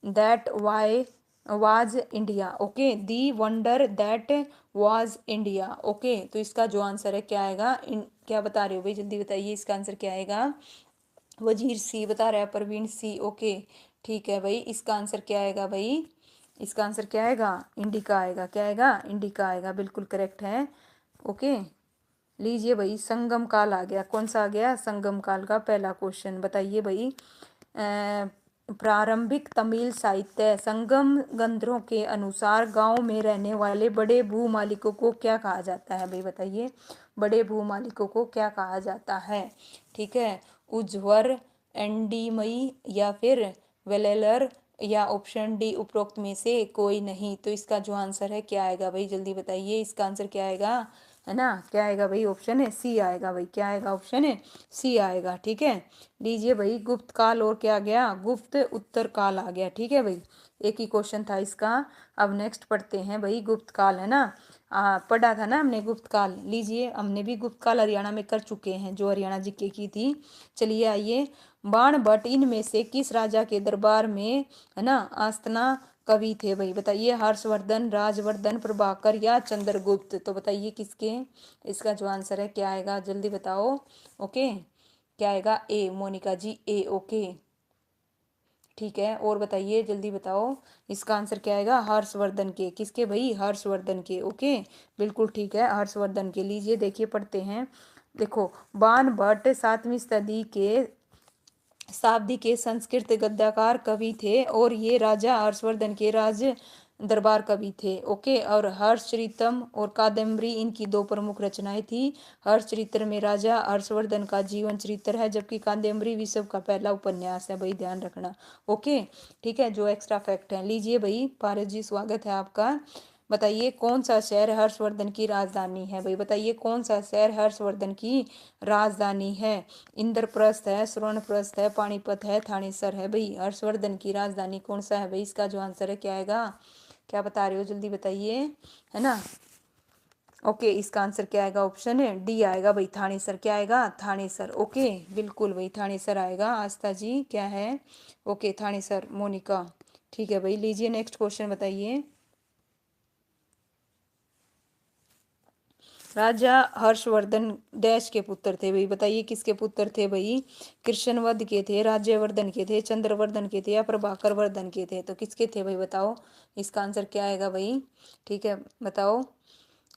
that why was India, okay, the wonder that was India, okay. तो इसका जो आंसर है क्या आएगा, क्या बता रहे हो भाई, जल्दी बताइए। इसका आंसर क्या आएगा, वजीर सी बता रहा है, प्रवीण सी, ओके, ठीक है भाई। इसका आंसर क्या आएगा भाई, इसका आंसर क्या आएगा, इंडिका आएगा। क्या आएगा, इंडिका आएगा, बिल्कुल करेक्ट है, ओके। लीजिए भाई, संगम काल आ गया, कौन सा आ गया, संगम काल का पहला क्वेश्चन बताइए भाई। प्रारंभिक तमिल साहित्य संगम ग्रंथों के अनुसार गांव में रहने वाले बड़े भू मालिकों को क्या कहा जाता है भाई, बताइए। बड़े भू मालिकों को क्या कहा जाता है, ठीक है। उज्वर, एंडीमई, या फिर वेलेलर, या ऑप्शन डी उपरोक्त में से कोई नहीं। तो इसका जो आंसर है क्या आएगा भाई, जल्दी बताइए। इसका आंसर क्या आएगा, है ना, क्या आएगा भाई, ऑप्शन है सी आएगा भाई। क्या आएगा, ऑप्शन है सी आएगा, ठीक है। लीजिए भाई, गुप्त काल और क्या आ गया, गुप्त उत्तर काल आ गया, ठीक है भाई। एक ही क्वेश्चन था इसका। अब नेक्स्ट पढ़ते हैं भाई, गुप्त काल, है ना। पढ़ा था ना हमने गुप्त काल। लीजिए, हमने भी गुप्त काल हरियाणा में कर चुके हैं, जो हरियाणा जीके की थी। चलिए आइए, बाणभट्ट इनमें से किस राजा के दरबार में, है ना, आस्थना कवि थे भाई, बताइए। हर्षवर्धन, राजवर्धन, प्रभाकर, या चंद्रगुप्त। तो बताइए किसके। इसका जो आंसर है क्या आएगा, जल्दी बताओ, ओके। क्या आएगा, ए, मोनिका जी, ए, ओके, ठीक है, और बताइए जल्दी बताओ, इसका आंसर क्या आएगा? हर्षवर्धन के। किसके भाई? हर्षवर्धन के। ओके, बिल्कुल ठीक है, हर्षवर्धन के। लीजिए देखिए पढ़ते हैं। देखो, बाणभट्ट 7वीं शताब्दी के संस्कृत गद्यकार कवि थे और ये राजा हर्षवर्धन के राज दरबार कवि थे। ओके, और हर्षचरितम और कादम्बरी इनकी दो प्रमुख रचनाएं थी। हर्षचरित्र में राजा हर्षवर्धन का जीवन चरित्र है, जबकि कादम्बरी विश्व का पहला उपन्यास है। भाई ध्यान रखना। ओके, ठीक है, जो एक्स्ट्रा फैक्ट है। लीजिए भाई पारस जी, स्वागत है आपका। बताइए कौन सा शहर हर्षवर्धन की राजधानी है? भाई बताइए कौन सा शहर हर्षवर्धन की राजधानी है? इंद्रप्रस्थ है, स्वर्णप्रस्थ है, पानीपत है, थानेसर है। भाई हर्षवर्धन की राजधानी कौन सा है? भाई इसका जो आंसर है क्या आएगा? क्या बता रहे हो? जल्दी बताइए, है ना। ओके, इसका आंसर क्या आएगा? ऑप्शन है डी आएगा भाई, थानेसर। क्या आएगा? थानेसर। ओके, बिल्कुल भाई थानेसर आएगा। आस्था जी क्या है? ओके, थानेसर। मोनिका, ठीक है भाई। लीजिए नेक्स्ट क्वेश्चन बताइए। राजा हर्षवर्धन डैश के पुत्र थे? भाई बताइए किसके पुत्र थे? भाई कृष्णवध के थे, राज्यवर्धन के थे, चंद्रवर्धन के थे, या प्रभाकर वर्धन के थे? तो किसके थे भाई बताओ, इसका आंसर क्या आएगा भाई? ठीक है, बताओ।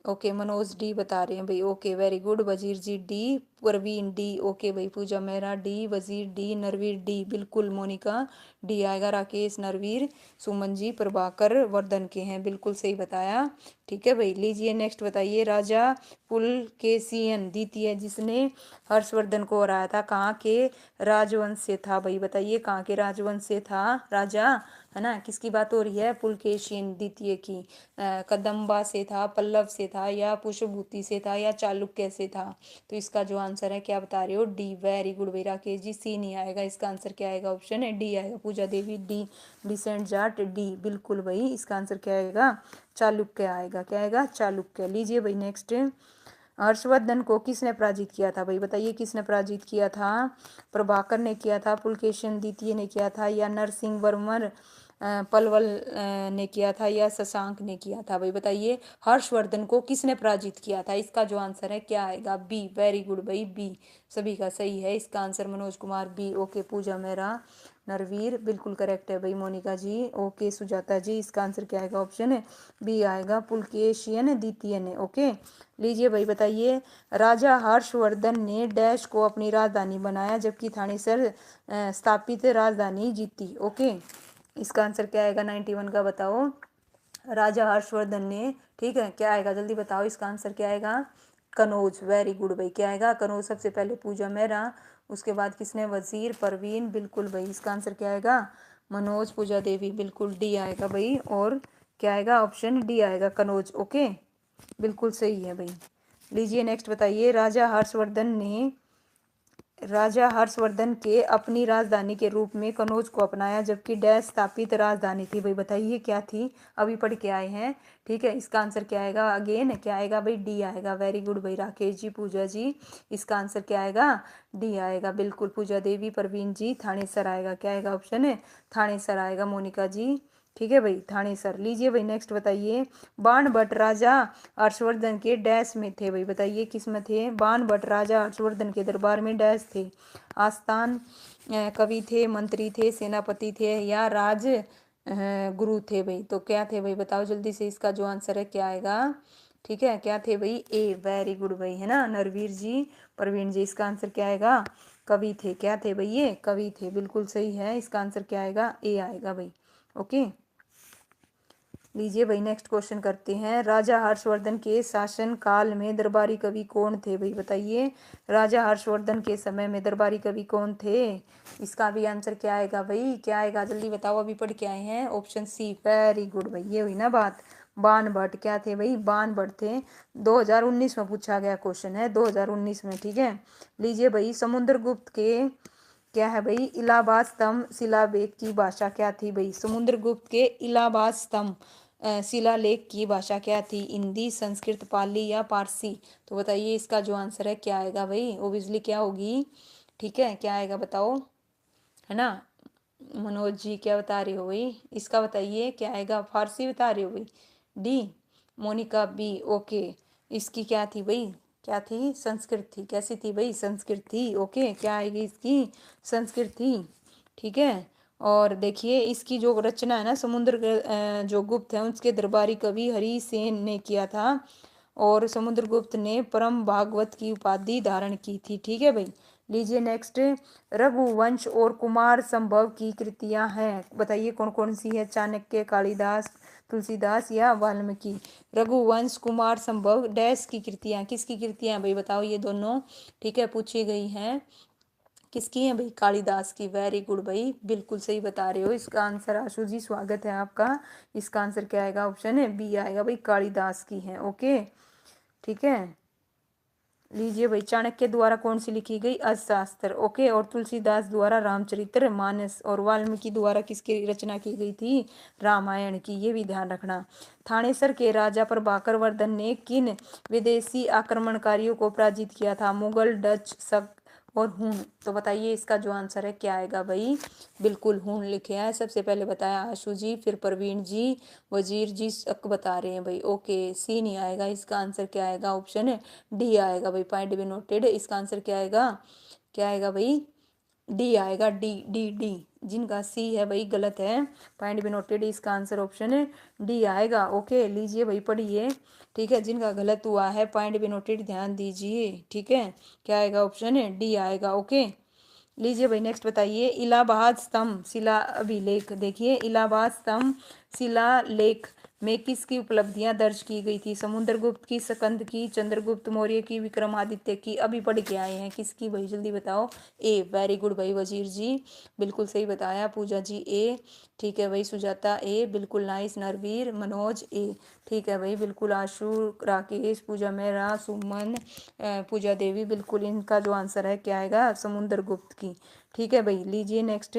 ओके, मनोज डी बता रहे हैं भाई। Okay, very good. Wazir ji D, Parveen D. Okay भाई, Pooja Mehra D, Wazir D, Narvir D. बिल्कुल मोनिका, डी आएगा। राकेश, नरवीर, सुमन जी प्रभाकर वर्धन के हैं। बिल्कुल सही बताया। ठीक है भाई, लीजिए नेक्स्ट बताइए। राजा पुलकेशिन द्वितीय जिसने हर्षवर्धन को हराया था, कहाँ के राजवंश से था? भाई बताइए कहाँ के राजवंश से था राजा, है ना। किसकी बात हो रही है? पुलकेशिन द्वितीय की। कदम्बा से था, पल्लव से था, या पुष्पभूति से था, या चालुक्य से था? तो इसका जो आंसर है क्या बता रहे हो? डी। वेरी गुड भाई राकेश जी, सी नहीं आएगा। इसका आंसर क्या आएगा? ऑप्शन है डी आएगा। पूजा देवी डी, डिसेंट जाट डी। बिल्कुल भाई, इसका आंसर क्या आएगा? चालुक्य आएगा। क्या आएगा? चालुक्य। लीजिए भाई नेक्स्ट। हर्षवर्धन को किसने पराजित किया था? भाई बताइए किसने पराजित किया था? प्रभाकर ने किया था, पुलकेशिन द्वितीय ने किया था, या नरसिंह वर्मन पलवल ने किया था, या शशांक ने किया था? भाई बताइए हर्षवर्धन को किसने पराजित किया था? इसका जो आंसर है क्या आएगा? बी। वेरी गुड भाई, बी सभी का सही है। इसका answer Manoj Kumar B. Okay, Pooja Mehra, Narvir बिल्कुल करेक्ट है भाई। मोनिका जी ओके। सुजाता जी, इसका आंसर क्या आएगा? ऑप्शन है बी आएगा, पुलकेशियन द्वितीय ने। ओके, लीजिए भाई बताइए। राजा हर्षवर्धन ने डैश को अपनी राजधानी बनाया, जबकि थानेसर स्थापित राजधानी जीती? ओके, इसका आंसर क्या आएगा? 91 का बताओ। राजा हर्षवर्धन ने, ठीक है, क्या आएगा? जल्दी बताओ, इसका आंसर क्या आएगा? कनौज। वेरी गुड भाई, क्या आएगा? कनौज। सबसे पहले पूजा मेहरा, उसके बाद किसने? वजीर, परवीन। बिल्कुल भाई, इसका आंसर क्या आएगा? मनोज, पूजा देवी। बिल्कुल डी आएगा भाई। और क्या आएगा? ऑप्शन डी आएगा, कनौज। ओके, बिल्कुल सही है भाई। लीजिए नेक्स्ट बताइए। राजा हर्षवर्धन के अपनी राजधानी के रूप में कनौज को अपनाया, जबकि डैश स्थापित राजधानी थी? भाई बताइए क्या थी? अभी पढ़ के आए हैं, ठीक है। इसका आंसर क्या आएगा? अगेन क्या आएगा भाई? डी आएगा। वेरी गुड भाई राकेश जी, पूजा जी, इसका आंसर क्या आएगा? डी आएगा। बिल्कुल पूजा देवी, परवीन जी, थानेसर आएगा। क्या आएगा? ऑप्शन है थानेसर आएगा। मोनिका जी, ठीक है भाई, थानेसर। लीजिए भाई नेक्स्ट बताइए। बाणभट्ट राजा हर्षवर्धन के डैश में थे? भाई बताइए किस में थे? बाणभट्ट राजा हर्षवर्धन के दरबार में डैश थे? आस्थान कवि थे, मंत्री थे, सेनापति थे, या राज गुरु थे? भाई तो क्या थे भाई बताओ जल्दी से। इसका जो आंसर है क्या आएगा? ठीक है, क्या थे भाई? ए। वेरी गुड भाई, है ना। नरवीर जी, प्रवीण जी, इसका आंसर क्या आएगा? कवि थे। क्या थे भाई? ये कवि थे। बिल्कुल सही है। इसका आंसर क्या आएगा? ए आएगा भाई। ओके, लीजिए भाई नेक्स्ट क्वेश्चन करते हैं। राजा हर्षवर्धन के शासन काल में दरबारी कवि कौन थे? भाई बताइए राजा हर्षवर्धन के समय में दरबारी कवि कौन थे? इसका भी आंसर क्या आएगा भाई? क्या आएगा जल्दी बताओ, अभी पढ़ के आए हैं। Option C. वेरी गुड भाई, ये हुई ना बात। बाणभट्ट क्या थे भाई? बाणभट्ट थे। 2019 में पूछा गया क्वेश्चन है, 2019 में, ठीक है। लीजिए भाई, समुद्रगुप्त के क्या है भाई? इलाहाबाद स्तंभ शिलालेख की भाषा क्या थी? भाई समुद्रगुप्त के इलाहाबाद स्तंभ शिलालेख की भाषा क्या थी? हिंदी, संस्कृत, पाली, या पारसी? तो बताइए इसका जो आंसर है क्या आएगा भाई? ओबियसली क्या होगी? ठीक है, क्या आएगा बताओ, है ना। मनोज जी क्या बता रहे हो भाई? इसका बताइए क्या आएगा? फारसी बता रहे हो भाई? डी। मोनिका बी। ओके, इसकी क्या थी भाई? क्या थी? संस्कृत थी। कैसी थी भाई? संस्कृत थी। ओके, क्या आएगी इसकी? संस्कृत थी, ठीक है। और देखिए इसकी जो रचना है ना समुद्र जो गुप्त है उसके दरबारी कवि हरिसेन ने किया था, और समुद्रगुप्त ने परम भागवत की उपाधि धारण की थी। ठीक है भाई। लीजिए नेक्स्ट, रघुवंश और कुमार संभव की कृतियां हैं, बताइए कौन कौन सी है। चाणक्य, कालिदास, तुलसीदास या वाल्मीकि। रघुवंश, कुमार संभव, डैश की कृतियां, किसकी कृतियां भाई बताओ ये दोनों। ठीक है, पूछी गई हैं। किसकी है भाई, कालिदास की। वेरी गुड भाई, बिल्कुल सही बता रहे हो। इसका आंसर आशु जी स्वागत है आपका। इसका आंसर क्या आएगा, ऑप्शन है बी आएगा भाई, कालिदास की है। ओके ठीक है। लीजिए भाई, चाणक्य द्वारा कौन सी लिखी गई, अर्थशास्त्र। ओके, और तुलसीदास द्वारा रामचरित्र मानस, और वाल्मीकि द्वारा किसकी रचना की गई थी, रामायण की। ये भी ध्यान रखना। थानेसर के राजा प्रभाकर वर्धन ने किन विदेशी आक्रमणकारियों को पराजित किया था, मुगल, डच, शक और हूण। तो बताइए इसका जो आंसर है क्या आएगा भाई, बिल्कुल हूण लिखे हैं। सबसे पहले बताया आशु जी, फिर प्रवीण जी, वजीर जी शक बता रहे हैं भाई। ओके, सी नहीं आएगा। इसका आंसर क्या आएगा, ऑप्शन है डी आएगा भाई, पॉइंट बी नोटेड। इसका आंसर क्या आएगा, क्या आएगा भाई, डी आएगा, डी डी डी। जिनका सी है भाई गलत है, पॉइंट बी नोटेड। इसका आंसर ऑप्शन है डी आएगा। ओके लीजिए भाई पढ़िए। ठीक है, जिनका गलत हुआ है पॉइंट बी नोटेड, ध्यान दीजिए। ठीक है, क्या आएगा, ऑप्शन है डी आएगा। ओके लीजिए भाई नेक्स्ट बताइए, इलाहाबाद स्तंभ शिला अभिलेख। देखिए इलाहाबाद स्तंभ शिला लेख में किसकी उपलब्धियां दर्ज की गई थी, समुद्रगुप्त की, स्कंद की, चंद्रगुप्त मौर्य की, विक्रमादित्य की। अभी पढ़ के आए हैं, किसकी भाई जल्दी बताओ। ए, वेरी गुड भाई वजीर जी, बिल्कुल सही बताया। पूजा जी ए, ठीक है भाई। सुजाता ए, बिल्कुल नाइस। नरवीर, मनोज ए, ठीक है भाई बिल्कुल। आशु, राकेश, पूजा मेहरा, सुमन, पूजा देवी, बिल्कुल। इनका जो आंसर है क्या आएगा, समुद्रगुप्त की। ठीक है भाई, लीजिए नेक्स्ट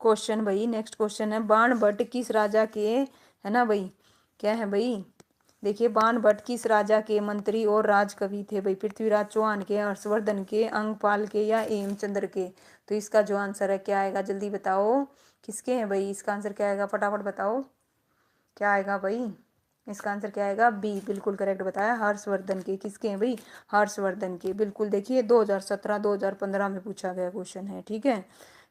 क्वेश्चन भाई। नेक्स्ट क्वेश्चन है, बाण भट्ट किस राजा के, है ना भाई, क्या है भाई, देखिए बाण भट्ट किस राजा के मंत्री और राजकवि थे भाई, पृथ्वीराज चौहान के, हर्षवर्धन के, अंगपाल के या हेमचंद्र के। तो इसका जो आंसर है क्या आएगा, जल्दी बताओ किसके हैं भाई। इसका आंसर क्या आएगा, फटाफट बताओ क्या आएगा भाई। इसका आंसर क्या आएगा, बी, बिल्कुल करेक्ट बताया, हर्षवर्धन के। किसके हैं भाई, हर्षवर्धन के, बिल्कुल। देखिए 2017 2015 में पूछा गया क्वेश्चन है। ठीक है,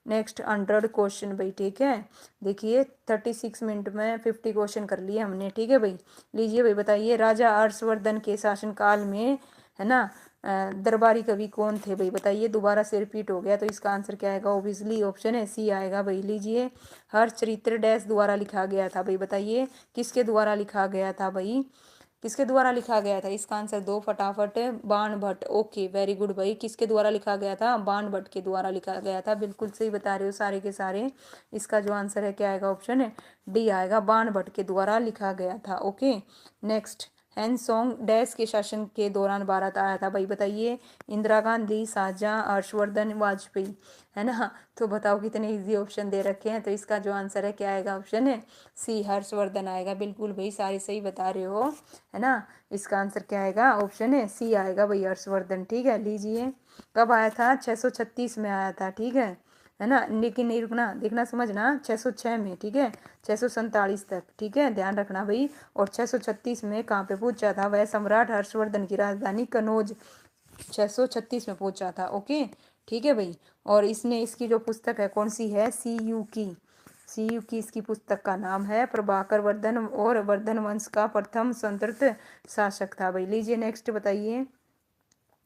नेक्स्ट 100 क्वेश्चन भाई। ठीक है, देखिए 36 मिनट में 50 क्वेश्चन कर लिए हमने। ठीक है भाई, लीजिए भाई बताइए, राजा हर्षवर्धन के शासनकाल में, है ना, दरबारी कवि कौन थे भाई, बताइए। दोबारा से रिपीट हो गया, तो इसका आंसर क्या आएगा, ओबियसली ऑप्शन है सी आएगा भाई। लीजिए, हर्षचरित्र डैश द्वारा लिखा गया था भाई, बताइए किसके द्वारा लिखा गया था भाई, किसके द्वारा लिखा गया था। इसका आंसर दो फटाफट, बाण भट्ट। ओके वेरी गुड भाई, किसके द्वारा लिखा गया था, बाण भट्ट के द्वारा लिखा गया था, बिल्कुल सही बता रहे हो सारे के सारे। इसका जो आंसर है क्या आएगा, ऑप्शन है डी आएगा, बाण भट्ट के द्वारा लिखा गया था। ओके नेक्स्ट, हैंसोंग डैश के शासन के दौरान भारत आया था भाई, बताइए। इंदिरा गांधी, शाहजहां, हर्षवर्धन, वाजपेयी, है ना। तो बताओ कितने इजी ऑप्शन दे रखे हैं। तो इसका जो आंसर है क्या आएगा, ऑप्शन है सी, हर्षवर्धन आएगा। बिल्कुल भाई सारे सही बता रहे हो, है ना। इसका आंसर क्या आएगा, ऑप्शन है सी आएगा भाई, हर्षवर्धन। ठीक है, लीजिए कब आया था, 636 में आया था। ठीक है ना। लेकिन नहीं रुकना, देखना समझना, 606 में, ठीक है, 647 तक। ठीक है, ध्यान रखना भाई। और 636 में कहाँ पे पूछा था, वह सम्राट हर्षवर्धन की राजधानी कनौज 636 में पहुंचा था। ओके ठीक है भाई। और इसने, इसकी जो पुस्तक है कौन सी है, CU की, CU की इसकी पुस्तक का नाम है। प्रभाकर वर्धन और वर्धन वंश का प्रथम स्वतंत्र शासक था भाई। लीजिए नेक्स्ट बताइए,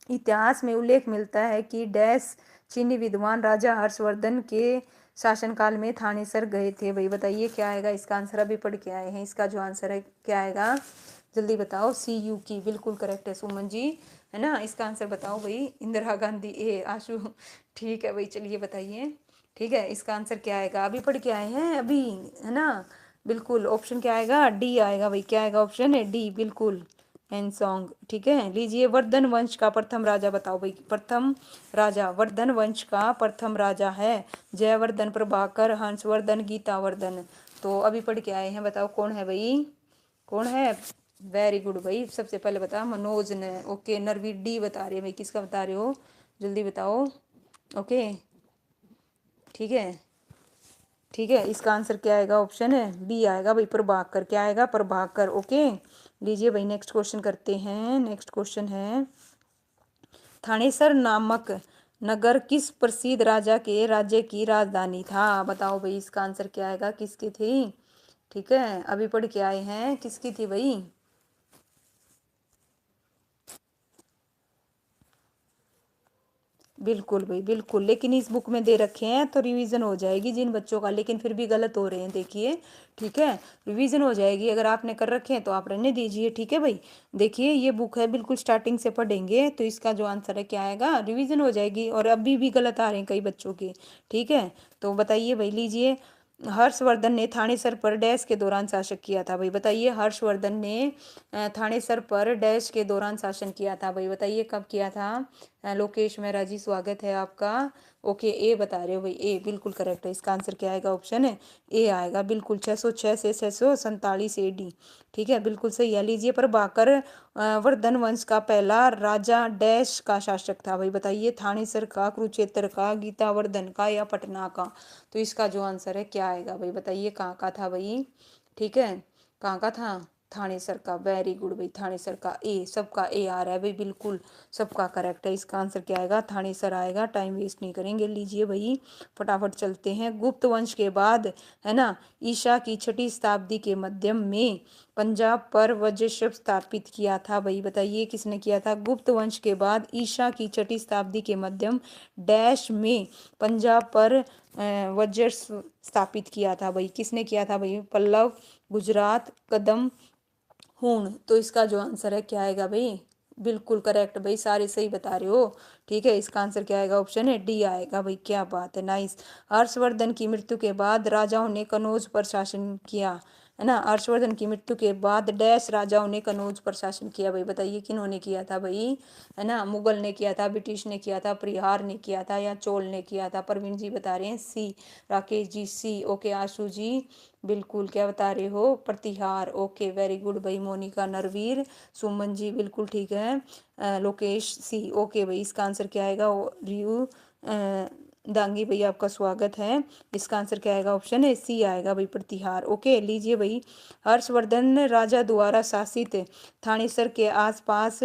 इतिहास में उल्लेख मिलता है कि डैश चीनी विद्वान राजा हर्षवर्धन के शासनकाल में थानेसर गए थे भाई, बताइए क्या आएगा। इसका आंसर अभी पढ़ के आए हैं, इसका जो आंसर है क्या आएगा, जल्दी बताओ। CU की, बिल्कुल करेक्ट है सुमन जी, है ना। इसका आंसर बताओ भाई, इंदिरा गांधी ए, आशु, ठीक है भाई चलिए बताइए। ठीक है, इसका आंसर क्या आएगा, अभी पढ़ के आए हैं अभी, है ना। बिल्कुल ऑप्शन क्या आएगा, डी आएगा भाई, क्या आएगा, ऑप्शन है डी, बिल्कुल हैंसोंग। ठीक है, लीजिए, वर्धन वंश का प्रथम राजा बताओ भाई, प्रथम राजा, वर्धन वंश का प्रथम राजा है जयवर्धन, प्रभाकर, हंसवर्धन, गीतावर्धन। तो अभी पढ़ के आए हैं, बताओ कौन है भाई, कौन है। वेरी गुड भाई, सबसे पहले बता मनोज ने। ओके, नरवीर डी बता रहे हैं भाई, किसका बता रहे हो, जल्दी बताओ। ओके ठीक है, ठीक है, इसका आंसर क्या आएगा, ऑप्शन है बी आएगा भाई, प्रभाकर, क्या आएगा, प्रभाकर। ओके लीजिए भाई नेक्स्ट क्वेश्चन करते हैं। नेक्स्ट क्वेश्चन है, थानेसर नामक नगर किस प्रसिद्ध राजा के राज्य की राजधानी था? बताओ भाई इसका आंसर क्या आएगा, किसकी थी? ठीक है, अभी पढ़ के आए हैं, किसकी थी भाई? बिल्कुल भाई बिल्कुल, लेकिन इस बुक में दे रखे हैं तो रिवीजन हो जाएगी जिन बच्चों का, लेकिन फिर भी गलत हो रहे हैं देखिए। ठीक है, रिवीजन हो जाएगी, अगर आपने कर रखे हैं तो आप रहने दीजिए। ठीक है भाई, देखिए ये बुक है, बिल्कुल स्टार्टिंग से पढ़ेंगे तो इसका जो आंसर है क्या आएगा, रिवीजन हो जाएगी। और अभी भी गलत आ रहे हैं कई बच्चों के। ठीक है, तो बताइए भाई, लीजिए। हर्षवर्धन ने थानेसर पर डैश के दौरान शासन किया था? भाई बताइए, हर्षवर्धन ने थानेसर पर डैश के दौरान शासन किया था? भाई बताइए कब किया था? लोकेश मेहरा जी, स्वागत है आपका। ओके, ए बता रहे हो भाई, ए बिल्कुल करेक्ट है। इसका आंसर क्या आएगा, ऑप्शन है ए आएगा बिल्कुल, 606 से 647 AD। ठीक है, बिल्कुल सही है। लीजिए, प्रभाकर वर्धन वंश का पहला राजा डैश का शासक था? भाई बताइए, थानेसर का, कुरुक्षेत्र का, गीतावर्धन का, या पटना का? तो इसका जो आंसर है क्या आएगा भाई बताइए, कहाँ का था भाई? ठीक है, कहाँ का था? थानेसर का, वेरी गुड भाई, थानेसर का। ए, सबका ए आ रहा है भाई, बिल्कुल सबका करेक्ट है। इसका आंसर क्या आएगा, थानेसर आएगा। टाइम वेस्ट नहीं करेंगे, लीजिए भाई फटाफट चलते हैं। गुप्त वंश के बाद, है ना, ईसा की 6ठी शताब्दी के मध्यम में पंजाब पर वज्रशव स्थापित किया था? भाई बताइए किसने किया था? गुप्त वंश के बाद ईसा की 6ठी शताब्दी के मध्यम डैश में पंजाब पर वज्र स्थापित किया था? भाई किसने किया था भाई? पल्लव, गुजरात, कदम, हूण? तो इसका जो आंसर है क्या आएगा भाई? बिल्कुल करेक्ट भाई, सारे सही बता रहे हो। ठीक है, इसका आंसर क्या आएगा, ऑप्शन है डी आएगा भाई। क्या बात है, नाइस। हर्षवर्धन की मृत्यु के बाद राजाओं ने कनौज पर शासन किया? है ना, हर्षवर्धन की मृत्यु के बाद डैश राजाओं ने कनौज पर शासन किया? भाई बताइए किन्होंने किया था भाई? है ना, मुगल ने किया था, ब्रिटिश ने किया था, परिहार ने किया था, या चोल ने किया था? प्रवीण जी बता रहे हैं सी। राकेश जी सी। ओके, आशु जी बिल्कुल क्या बता रहे हो, प्रतिहार। ओके, वेरी गुड भाई। मोनिका, नरवीर, सुमन जी बिल्कुल ठीक है। लोकेश सी। ओके भाई, इसका आंसर क्या आएगा? रियू दांगी भाई, आपका स्वागत है। इसका आंसर क्या आएगा, ऑप्शन है सी आएगा भाई, प्रतिहार। ओके, लीजिए भाई, हर्षवर्धन राजा द्वारा शासित थानेसर के आसपास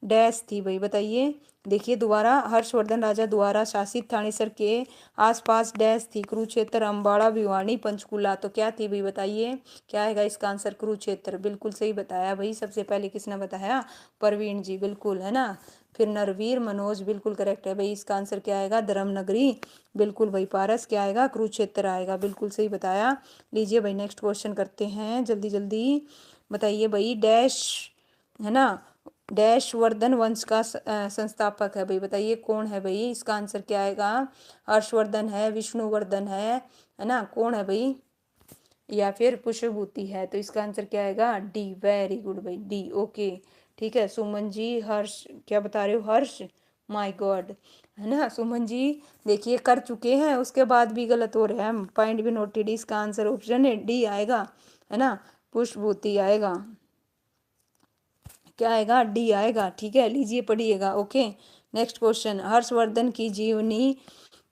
डैश थी? भाई बताइए, देखिए दोबारा, हर्षवर्धन राजा द्वारा शासित थानेसर के आसपास डैश थी? कुरुक्षेत्र, अम्बाड़ा, भिवानी, पंचकूला? तो क्या थी भाई बताइए, क्या आएगा इसका आंसर? कुरुक्षेत्र, बिल्कुल सही बताया भाई। सबसे पहले किसने बताया? प्रवीण जी, बिल्कुल, है ना। फिर नरवीर, मनोज बिल्कुल करेक्ट है भाई। इसका आंसर क्या आएगा? धर्मनगरी, बिल्कुल भाई। पारस क्या आएगा? कुरुक्षेत्र आएगा, बिल्कुल सही बताया। लीजिए भाई, नेक्स्ट क्वेश्चन करते हैं, जल्दी जल्दी बताइए भाई। डैश, है ना, डैश वर्धन वंश का संस्थापक है? भाई बताइए कौन है भाई? इसका आंसर क्या आएगा? हर्षवर्धन है, विष्णुवर्धन है ना, कौन है भाई? या फिर पुष्पभूति है? तो इसका आंसर क्या आएगा? डी, वेरी गुड भाई, डी। ओके, ठीक है। सुमन जी, हर्ष क्या बता रहे हो? हर्ष, माय गॉड, है ना सुमन जी, देखिए कर चुके हैं उसके बाद भी गलत हो रहे हैं। पॉइंट भी नोटेड। इसका आंसर ऑप्शन है डी आएगा, है ना, पुष्पभूति आएगा। क्या आएगा? डी आएगा। ठीक है, लीजिए पढ़िएगा। Okay, next question. हर्षवर्धन की जीवनी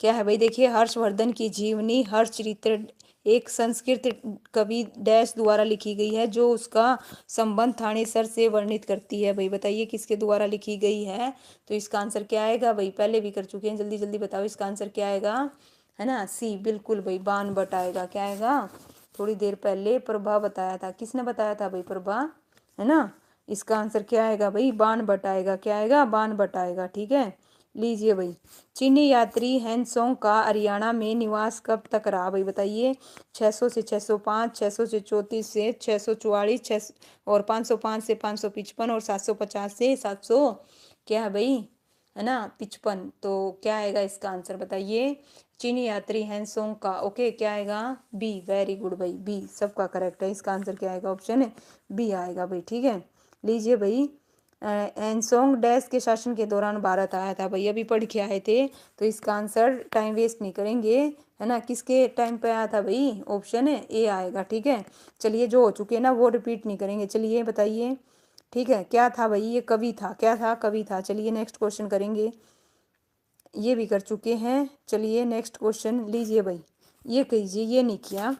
क्या है भाई? देखिए, हर्षवर्धन की जीवनी हर्षचरित्र एक संस्कृत कवि डैश द्वारा लिखी गई है, जो उसका संबंध थानेसर से वर्णित करती है? भाई बताइए किसके द्वारा लिखी गई है? तो इसका आंसर क्या आएगा भाई? पहले भी कर चुके हैं, जल्दी जल्दी बताओ, इसका आंसर क्या आएगा? है ना, सी, बिल्कुल भाई, बाण भट्ट आएगा। क्या आएगा? थोड़ी देर पहले प्रभा बताया था, किसने बताया था भाई? प्रभा, है ना। इसका आंसर क्या आएगा भाई? बाण भट्ट आएगा। क्या आएगा? बाण भट्ट आएगा। ठीक है, लीजिए भाई, चीनी यात्री हैंसोंग का हरियाणा में निवास कब तक रहा? भाई बताइए, 600 से 605, 600 से 34 से 644, 6 और 505 से 555, और 750 से 700, क्या है भाई, है ना, 55। तो क्या आएगा इसका आंसर बताइए? चीनी यात्री हैंसोंग का। ओके, क्या आएगा? बी, वेरी गुड भाई, बी सबका करेक्ट है। इसका आंसर क्या आएगा? ऑप्शन है बी आएगा भाई। ठीक है, लीजिए भाई, एनसोंग डैश के शासन के दौरान भारत आया था? भाई अभी पढ़ के आए थे, तो इसका आंसर टाइम वेस्ट नहीं करेंगे, है ना, किसके टाइम पे आया था भाई? ऑप्शन है ए आएगा। ठीक है, चलिए, जो हो चुके हैं ना वो रिपीट नहीं करेंगे। चलिए बताइए, ठीक है, क्या था भाई? ये कवि था, क्या था? कवि था। चलिए नेक्स्ट क्वेश्चन करेंगे, ये भी कर चुके हैं। चलिए नेक्स्ट क्वेश्चन लीजिए भाई, ये कीजिए, ये नहीं किया।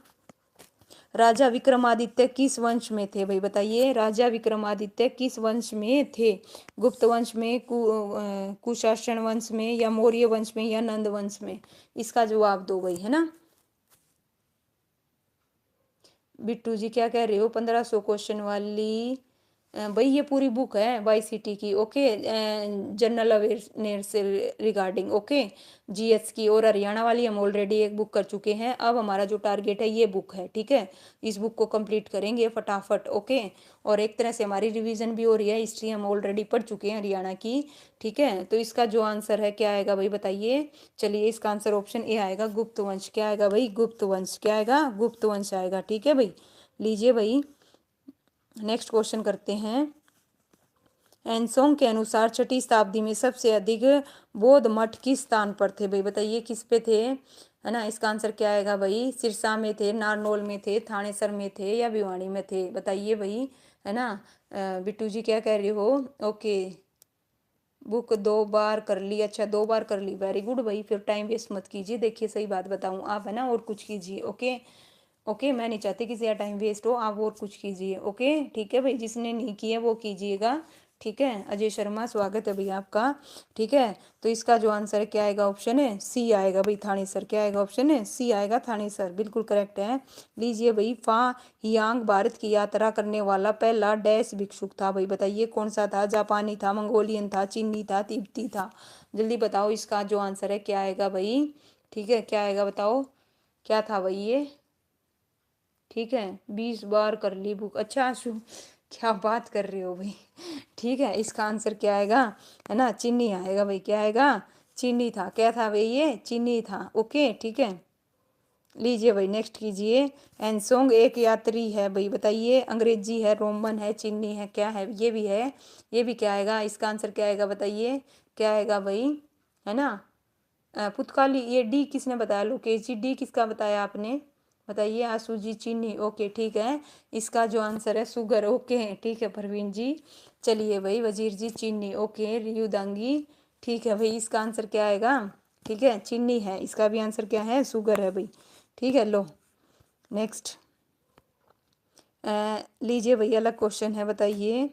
राजा विक्रमादित्य किस वंश में थे भाई, बताइए राजा विक्रमादित्य किस वंश में थे? गुप्त वंश में, कुशासन वंश में, या मौर्य वंश में, या नंद वंश में? इसका जवाब दो भाई, है ना। बिट्टू जी क्या कह रहे हो? 1500 क्वेश्चन वाली भाई ये पूरी बुक है YCT की, ओके, जनरल अवेयरनेस से रिगार्डिंग, ओके, GS की। और हरियाणा वाली हम ऑलरेडी एक बुक कर चुके हैं। अब हमारा जो टारगेट है ये बुक है, ठीक है। इस बुक को कंप्लीट करेंगे फटाफट, ओके। और एक तरह से हमारी रिवीजन भी हो रही है। हिस्ट्री हम ऑलरेडी पढ़ चुके हैं हरियाणा की, ठीक है। तो इसका जो आंसर है क्या आएगा भाई, बताइए। चलिए इसका आंसर ऑप्शन ए आएगा, गुप्त वंश। क्या आएगा भाई? गुप्त वंश। क्या आएगा? गुप्त वंश आएगा, ठीक है भाई। लीजिए भाई नेक्स्ट क्वेश्चन करते हैं। एनसोंग के अनुसार 6ठी शताब्दी में सबसे अधिक बौद्ध मठ किस स्थान पर थे भाई, बताइए किस पे थे, है ना। इसका आंसर क्या आएगा भाई? सिरसा में थे, नारनौल में थे, थानेसर में थे, या भिवानी में थे? बताइए भाई, है ना। बिट्टू जी क्या कह रहे हो? ओके, बुक 2 बार कर ली, अच्छा 2 बार कर ली, वेरी गुड भाई। फिर टाइम वेस्ट मत कीजिए। देखिए सही बात बताऊं आप, है ना, और कुछ कीजिए, ओके। ओके मैं नहीं चाहती किसी का टाइम वेस्ट हो, आप और कुछ कीजिए, ओके, ठीक है भाई। जिसने नहीं किया वो कीजिएगा, ठीक है। अजय शर्मा स्वागत है भैया आपका, ठीक है। तो इसका जो आंसर है क्या आएगा? ऑप्शन है सी आएगा भाई, थानेसर। क्या आएगा? ऑप्शन है सी आएगा, थानेसर, बिल्कुल करेक्ट है। लीजिए भाई, फा हियांग भारत की यात्रा करने वाला पहला डैश भिक्षुक था भाई, बताइए कौन सा था? जापानी था, मंगोलियन था, चीनी था, तिब्बती था? जल्दी बताओ इसका जो आंसर है क्या आएगा भाई, ठीक है। क्या आएगा बताओ, क्या था भाई ये, ठीक है। 20 बार कर ली बुक, अच्छा आशु क्या बात कर रहे हो भाई, ठीक है। इसका आंसर क्या आएगा, है ना, चीनी आएगा भाई। क्या आएगा? चीनी था। क्या था भाई? ये चीनी था, ओके, ठीक है। लीजिए भाई नेक्स्ट कीजिए। एनसोंग एक यात्री है भाई, बताइए अंग्रेजी है, रोमन है, चीनी है, क्या है? ये भी है, ये भी क्या आएगा? इसका आंसर क्या आएगा बताइए, क्या आएगा भाई, है ना। पुतकाली, ये डी किसने बताया? लोकेश जी, डी किसका बताया आपने? बताइए। आशु जी चीनी, ओके ठीक है। इसका जो आंसर है सुगर, ओके ठीक है परवीन जी। चलिए भाई वजीर जी चीनी, ओके। रियुदांगी, ठीक है भाई। इसका आंसर क्या आएगा? ठीक है चीनी है। इसका भी आंसर क्या है? शुगर है भाई, ठीक है। लो नेक्स्ट लीजिए भाई, अलग क्वेश्चन है, बताइए।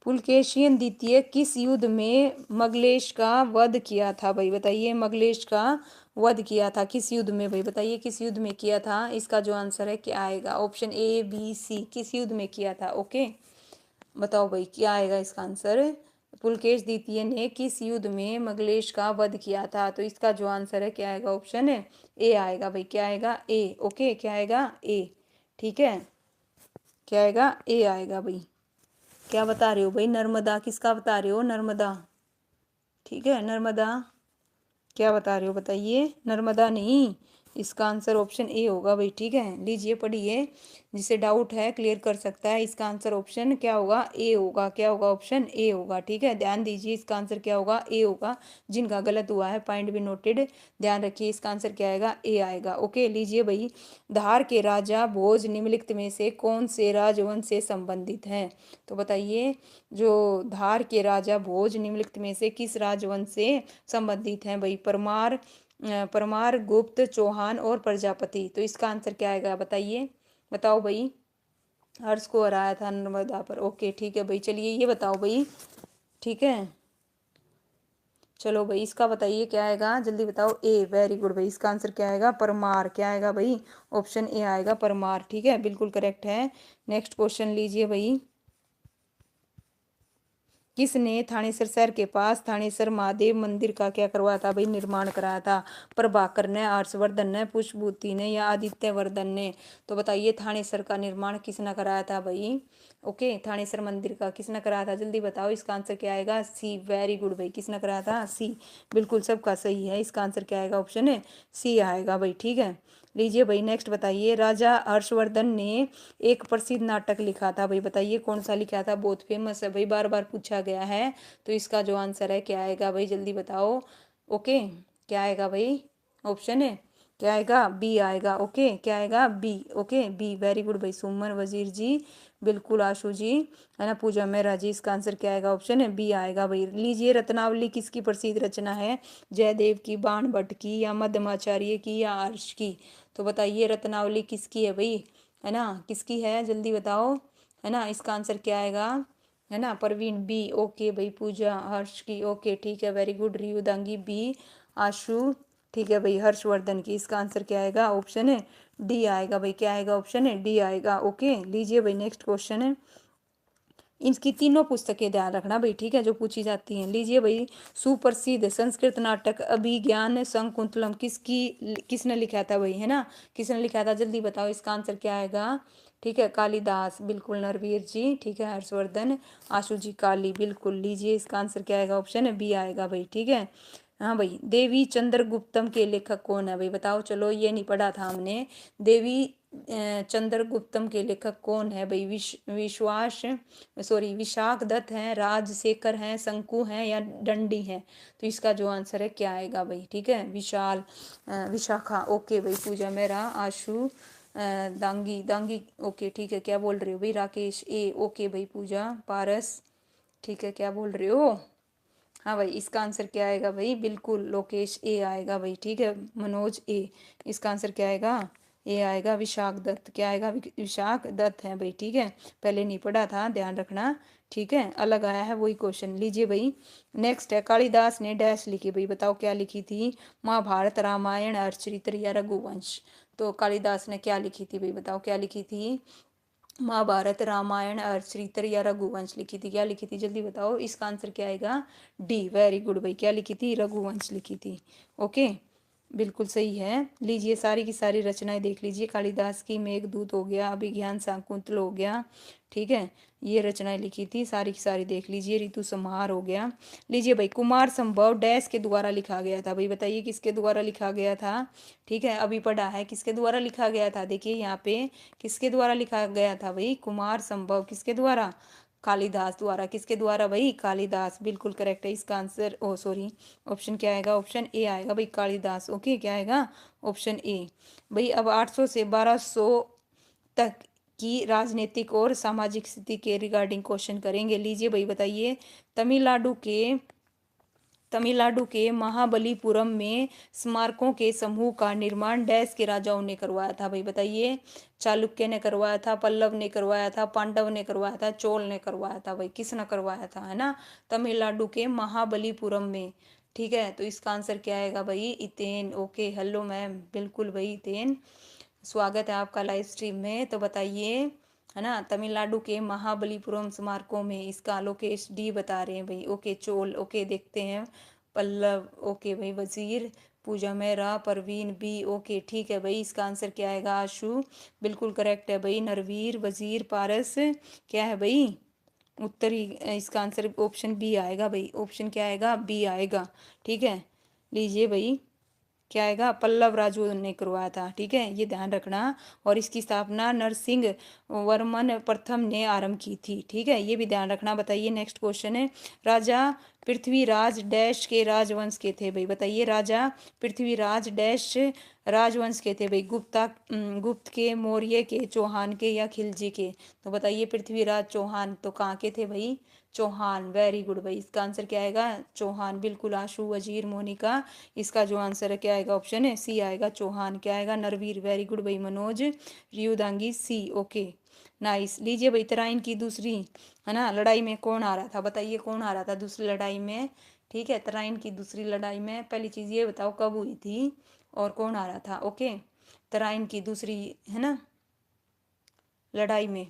पुलकेशियन द्वितीय किस युद्ध में मंगलेश का वध किया था भाई, बताइए। मंगलेश का वध किया था किस युद्ध में भाई, बताइए किस युद्ध में किया था? इसका जो आंसर है क्या आएगा? ऑप्शन ए बी सी, किस युद्ध में किया था, ओके। बताओ भाई क्या आएगा इसका आंसर? पुलकेश द्वितीय ने किस युद्ध में मंगलेश का वध किया था? तो इसका जो आंसर है क्या आएगा? ऑप्शन है ए आएगा भाई। क्या आएगा? ए, ओके। क्या आएगा? ए, ठीक है। क्या आएगा? ए आएगा भाई। क्या बता रहे हो भाई? नर्मदा किसका बता रहे हो? नर्मदा, ठीक है नर्मदा। क्या बता रहे हो बताइए? नर्मदा नहीं, इसका आंसर ऑप्शन ए होगा भाई, ठीक है। लीजिए पढ़िए, जिसे डाउट है क्लियर कर सकता है। इसका आंसर ऑप्शन क्या होगा? ए होगा। क्या होगा? ऑप्शन ए होगा, ठीक है। ध्यान दीजिए, इसका आंसर क्या होगा? ए होगा। जिनका गलत हुआ है पॉइंट भी नोटेड, ध्यान रखिए। इसका आंसर क्या आएगा? ए आएगा, ओके। लीजिए भाई, धार के राजा भोज निम्नलिखित में से कौन से राजवंश से संबंधित हैं? तो बताइए, जो धार के राजा भोज निम्नलिखित में से किस राजवंश से संबंधित हैं भाई? परमार, परमार, गुप्त, चौहान और प्रजापति? तो इसका आंसर क्या आएगा बताइए, बताओ भाई। हर्ष को हराया था नर्मदा पर, ओके ठीक है भाई। चलिए ये बताओ भाई, ठीक है। चलो भाई इसका बताइए क्या आएगा, जल्दी बताओ। ए, वेरी गुड भाई। इसका आंसर क्या आएगा? परमार। क्या आएगा भाई? ऑप्शन ए आएगा, परमार, ठीक है, बिल्कुल करेक्ट है। नेक्स्ट क्वेश्चन लीजिए भाई। किसने थानेसर शहर के पास थानेसर महादेव मंदिर का क्या करवाया था भाई? निर्माण कराया था। प्रभाकर ने, हर्षवर्धन ने, पुष्पभूति ने, या आदित्यवर्धन ने? तो बताइए थानेसर का निर्माण किसने कराया था भाई? ओके, थानेसर मंदिर का किसने कराया था? जल्दी बताओ। इसका आंसर क्या आएगा? सी, वेरी गुड भाई। किसने कराया था? सी, बिल्कुल सबका सही है। इसका आंसर क्या आएगा? ऑप्शन है सी आएगा भाई, ठीक है। लीजिए भाई नेक्स्ट बताइए। राजा हर्षवर्धन ने एक प्रसिद्ध नाटक लिखा था भाई, बताइए कौन सा लिखा था? बहुत फेमस है भाई, बार बार पूछा गया है। तो इसका जो आंसर है क्या आएगा भाई? जल्दी बताओ, ओके। क्या आएगा भाई? ऑप्शन है क्या आएगा? बी आएगा, ओके। क्या आएगा? B, okay B, very good भाई। सुमन वजीर जी बिल्कुल आशु जी, है ना। पूजा मेहरा जी, इसका आंसर क्या आएगा? ऑप्शन है बी आएगा भाई। लीजिए, रत्नावली किसकी प्रसिद्ध रचना है? जयदेव की, बाण भट्ट की, या मध्यमाचार्य की, या आर्ष की? तो बताइए रत्नावली किसकी है भाई, है ना, किसकी है, जल्दी बताओ, है ना। इसका आंसर क्या आएगा, है ना, परवीन बी। ओके भाई, पूजा हर्ष की, ओके ठीक है, वेरी गुड। रियू दांगी बी, आशु ठीक है भाई, हर्षवर्धन की। इसका आंसर क्या आएगा? ऑप्शन है डी आएगा भाई। क्या आएगा? ऑप्शन है डी आएगा। ओके, लीजिए भाई नेक्स्ट क्वेश्चन है। इनकी तीनों पुस्तकें ध्यान रखना भाई, ठीक है, जो पूछी जाती हैं। लीजिए भाई, सुप्रसिद्ध संस्कृत नाटक अभिज्ञान शकुंतलम किसने लिखा था भाई, है ना, किसने लिखा था, जल्दी बताओ। इसका आंसर क्या आएगा? ठीक है, कालिदास, बिल्कुल नरवीर जी, ठीक है, हर्षवर्धन, आशु जी काली, बिल्कुल। लीजिए, इसका आंसर क्या आएगा? ऑप्शन है बी आएगा भाई, ठीक है। हाँ भाई, देवी चंद्रगुप्तम के लेखक कौन है भाई, बताओ। चलो, ये नहीं पढ़ा था हमने। देवी चंद्रगुप्तम के लेखक कौन है भाई? विशाख दत्त हैं, राजशेखर हैं, शंकु हैं, या दंडी हैं? तो इसका जो आंसर है क्या आएगा भाई, ठीक है, विशाखा। ओके भाई, पूजा मेहरा, आशु, दांगी दांगी, ओके ठीक है। क्या बोल रहे हो भाई? राकेश ए, ओके भाई। पूजा, पारस, ठीक है, क्या बोल रहे हो? हाँ भाई, इसका आंसर क्या आएगा भाई? बिल्कुल लोकेश ए आएगा भाई, ठीक है। मनोज ए, इसका आंसर क्या आएगा? ए आएगा। विशाख दत्त, क्या आएगा? विशाख दत्त है भाई, ठीक है। पहले नहीं पढ़ा था, ध्यान रखना, ठीक है, अलग आया है वही क्वेश्चन। लीजिए भाई, नेक्स्ट है, कालिदास ने डैश लिखी भाई, बताओ क्या लिखी थी? महाभारत, रामायण, हर्षचरित्र, या रघुवंश? तो कालिदास ने क्या लिखी थी भाई, बताओ क्या लिखी थी? महाभारत, रामायण, हर्षचरित्र, या रघुवंश लिखी थी? क्या लिखी थी, जल्दी बताओ। इसका आंसर क्या आएगा? डी, वेरी गुड भाई। क्या लिखी थी? रघुवंश लिखी थी। ओके, बिल्कुल सही है। लीजिए, सारी की सारी रचनाएं देख लीजिए। कालिदास की मेघदूत हो गया, अभिज्ञान शाकुंतल हो गया, ठीक है, ये रचनाएं लिखी थी, सारी की सारी देख लीजिए। ऋतु संहार हो गया। लीजिए भाई, कुमार संभव डैश के द्वारा लिखा गया था भाई, बताइए किसके द्वारा लिखा गया था? ठीक है, अभी पढ़ा है, किसके द्वारा लिखा गया था? देखिए यहाँ पे, किसके द्वारा लिखा गया था भाई? कुमार संभव किसके द्वारा? कालिदास द्वारा। किसके द्वारा भाई? कालिदास, बिल्कुल करेक्ट है। इसका आंसर, ओ सॉरी, ऑप्शन क्या आएगा? ऑप्शन ए आएगा भाई, कालिदास। ओके, क्या आएगा? ऑप्शन ए भाई। अब 800 से 1200 तक की राजनीतिक और सामाजिक स्थिति के रिगार्डिंग क्वेश्चन करेंगे। लीजिए भाई, बताइए, तमिलनाडु के तमिलनाडु के महाबलीपुरम में स्मारकों के समूह का निर्माण डैश के राजाओं ने करवाया था भाई, बताइए। चालुक्य ने करवाया था, पल्लव ने करवाया था, पांडव ने करवाया था, चोल ने करवाया था भाई, किसने करवाया था, है ना? तमिलनाडु के महाबलीपुरम में, ठीक है। तो इसका आंसर क्या आएगा भाई? इतेन। ओके, हेलो मैम, बिल्कुल भाई, इतेन, स्वागत है आपका लाइव स्ट्रीम में। तो बताइए, है ना, तमिलनाडु के महाबलीपुरम स्मारकों में, इसका लोकेश डी बता रहे हैं भाई। ओके, चोल, ओके, देखते हैं, पल्लव, ओके भाई, वजीर, पूजा मेहरा, परवीन बी, ओके ठीक है भाई। इसका आंसर क्या आएगा? आशु, बिल्कुल करेक्ट है भाई। नरवीर, वजीर, पारस, क्या है भाई उत्तरी? इसका आंसर ऑप्शन बी आएगा भाई। ऑप्शन क्या आएगा? बी आएगा, ठीक है। लीजिए भाई, क्या आएगा? पल्लव राजू ने करवाया था, ठीक है, ये ध्यान रखना। और इसकी स्थापना नरसिंह वर्मन प्रथम ने आरंभ की थी, ठीक है, ये भी ध्यान रखना। बताइए, नेक्स्ट क्वेश्चन है, राजा पृथ्वीराज डैश के राजवंश के थे भाई, बताइए। राजा पृथ्वीराज डैश राजवंश के थे भाई? गुप्त के, मौर्य के, चौहान के, या खिलजी के? तो बताइए, पृथ्वीराज चौहान तो कहाँ के थे भाई? चौहान, वेरी गुड भाई। इसका आंसर क्या आएगा? चौहान, बिल्कुल। आशु, वजीर, मोनिका, इसका जो आंसर है क्या आएगा? ऑप्शन है सी आएगा, चौहान। क्या आएगा? नरवीर, वेरी गुड भाई। मनोज, रियुदांगी सी, ओके, नाइस। लीजिए भाई, तराइन की दूसरी, है ना, लड़ाई में कौन आ रहा था, बताइए कौन आ रहा था दूसरी लड़ाई में? ठीक है, तराइन की दूसरी लड़ाई में पहली चीज ये बताओ कब हुई थी और कौन आ रहा था? ओके, तराइन की दूसरी, है ना, लड़ाई में,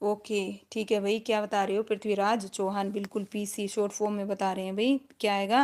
ओके ठीक है भाई। क्या बता रहे हो? पृथ्वीराज चौहान, बिल्कुल, पीसी शॉर्ट फॉर्म में बता रहे हैं भाई, क्या आएगा,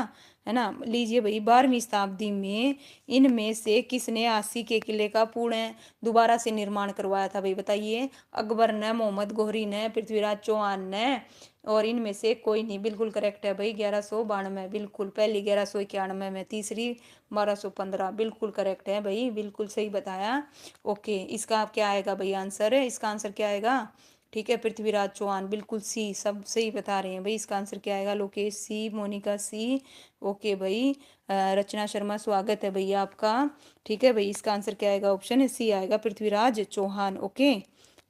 है ना। लीजिए भाई, 12वीं शताब्दी में इनमें से किसने आसी के किले का पूर्ण दोबारा से निर्माण करवाया था भाई, बताइए। अकबर ने, मोहम्मद गोहरी ने, पृथ्वीराज चौहान ने, और इनमें से कोई नहीं, बिल्कुल करेक्ट है भाई। 1192, बिल्कुल, पहली 1191 में, तीसरी 1215, बिल्कुल करेक्ट है भाई, बिल्कुल सही बताया। ओके, इसका क्या आएगा भाई आंसर? है इसका आंसर क्या आएगा? ठीक है, पृथ्वीराज चौहान, बिल्कुल सी, सब सही बता रहे हैं भाई। इसका आंसर क्या आएगा? लोकेश सी, मोनिका सी, ओके भाई। रचना शर्मा, स्वागत है भैया आपका, ठीक है भाई। इसका आंसर क्या आएगा? ऑप्शन है सी आएगा, पृथ्वीराज चौहान। ओके,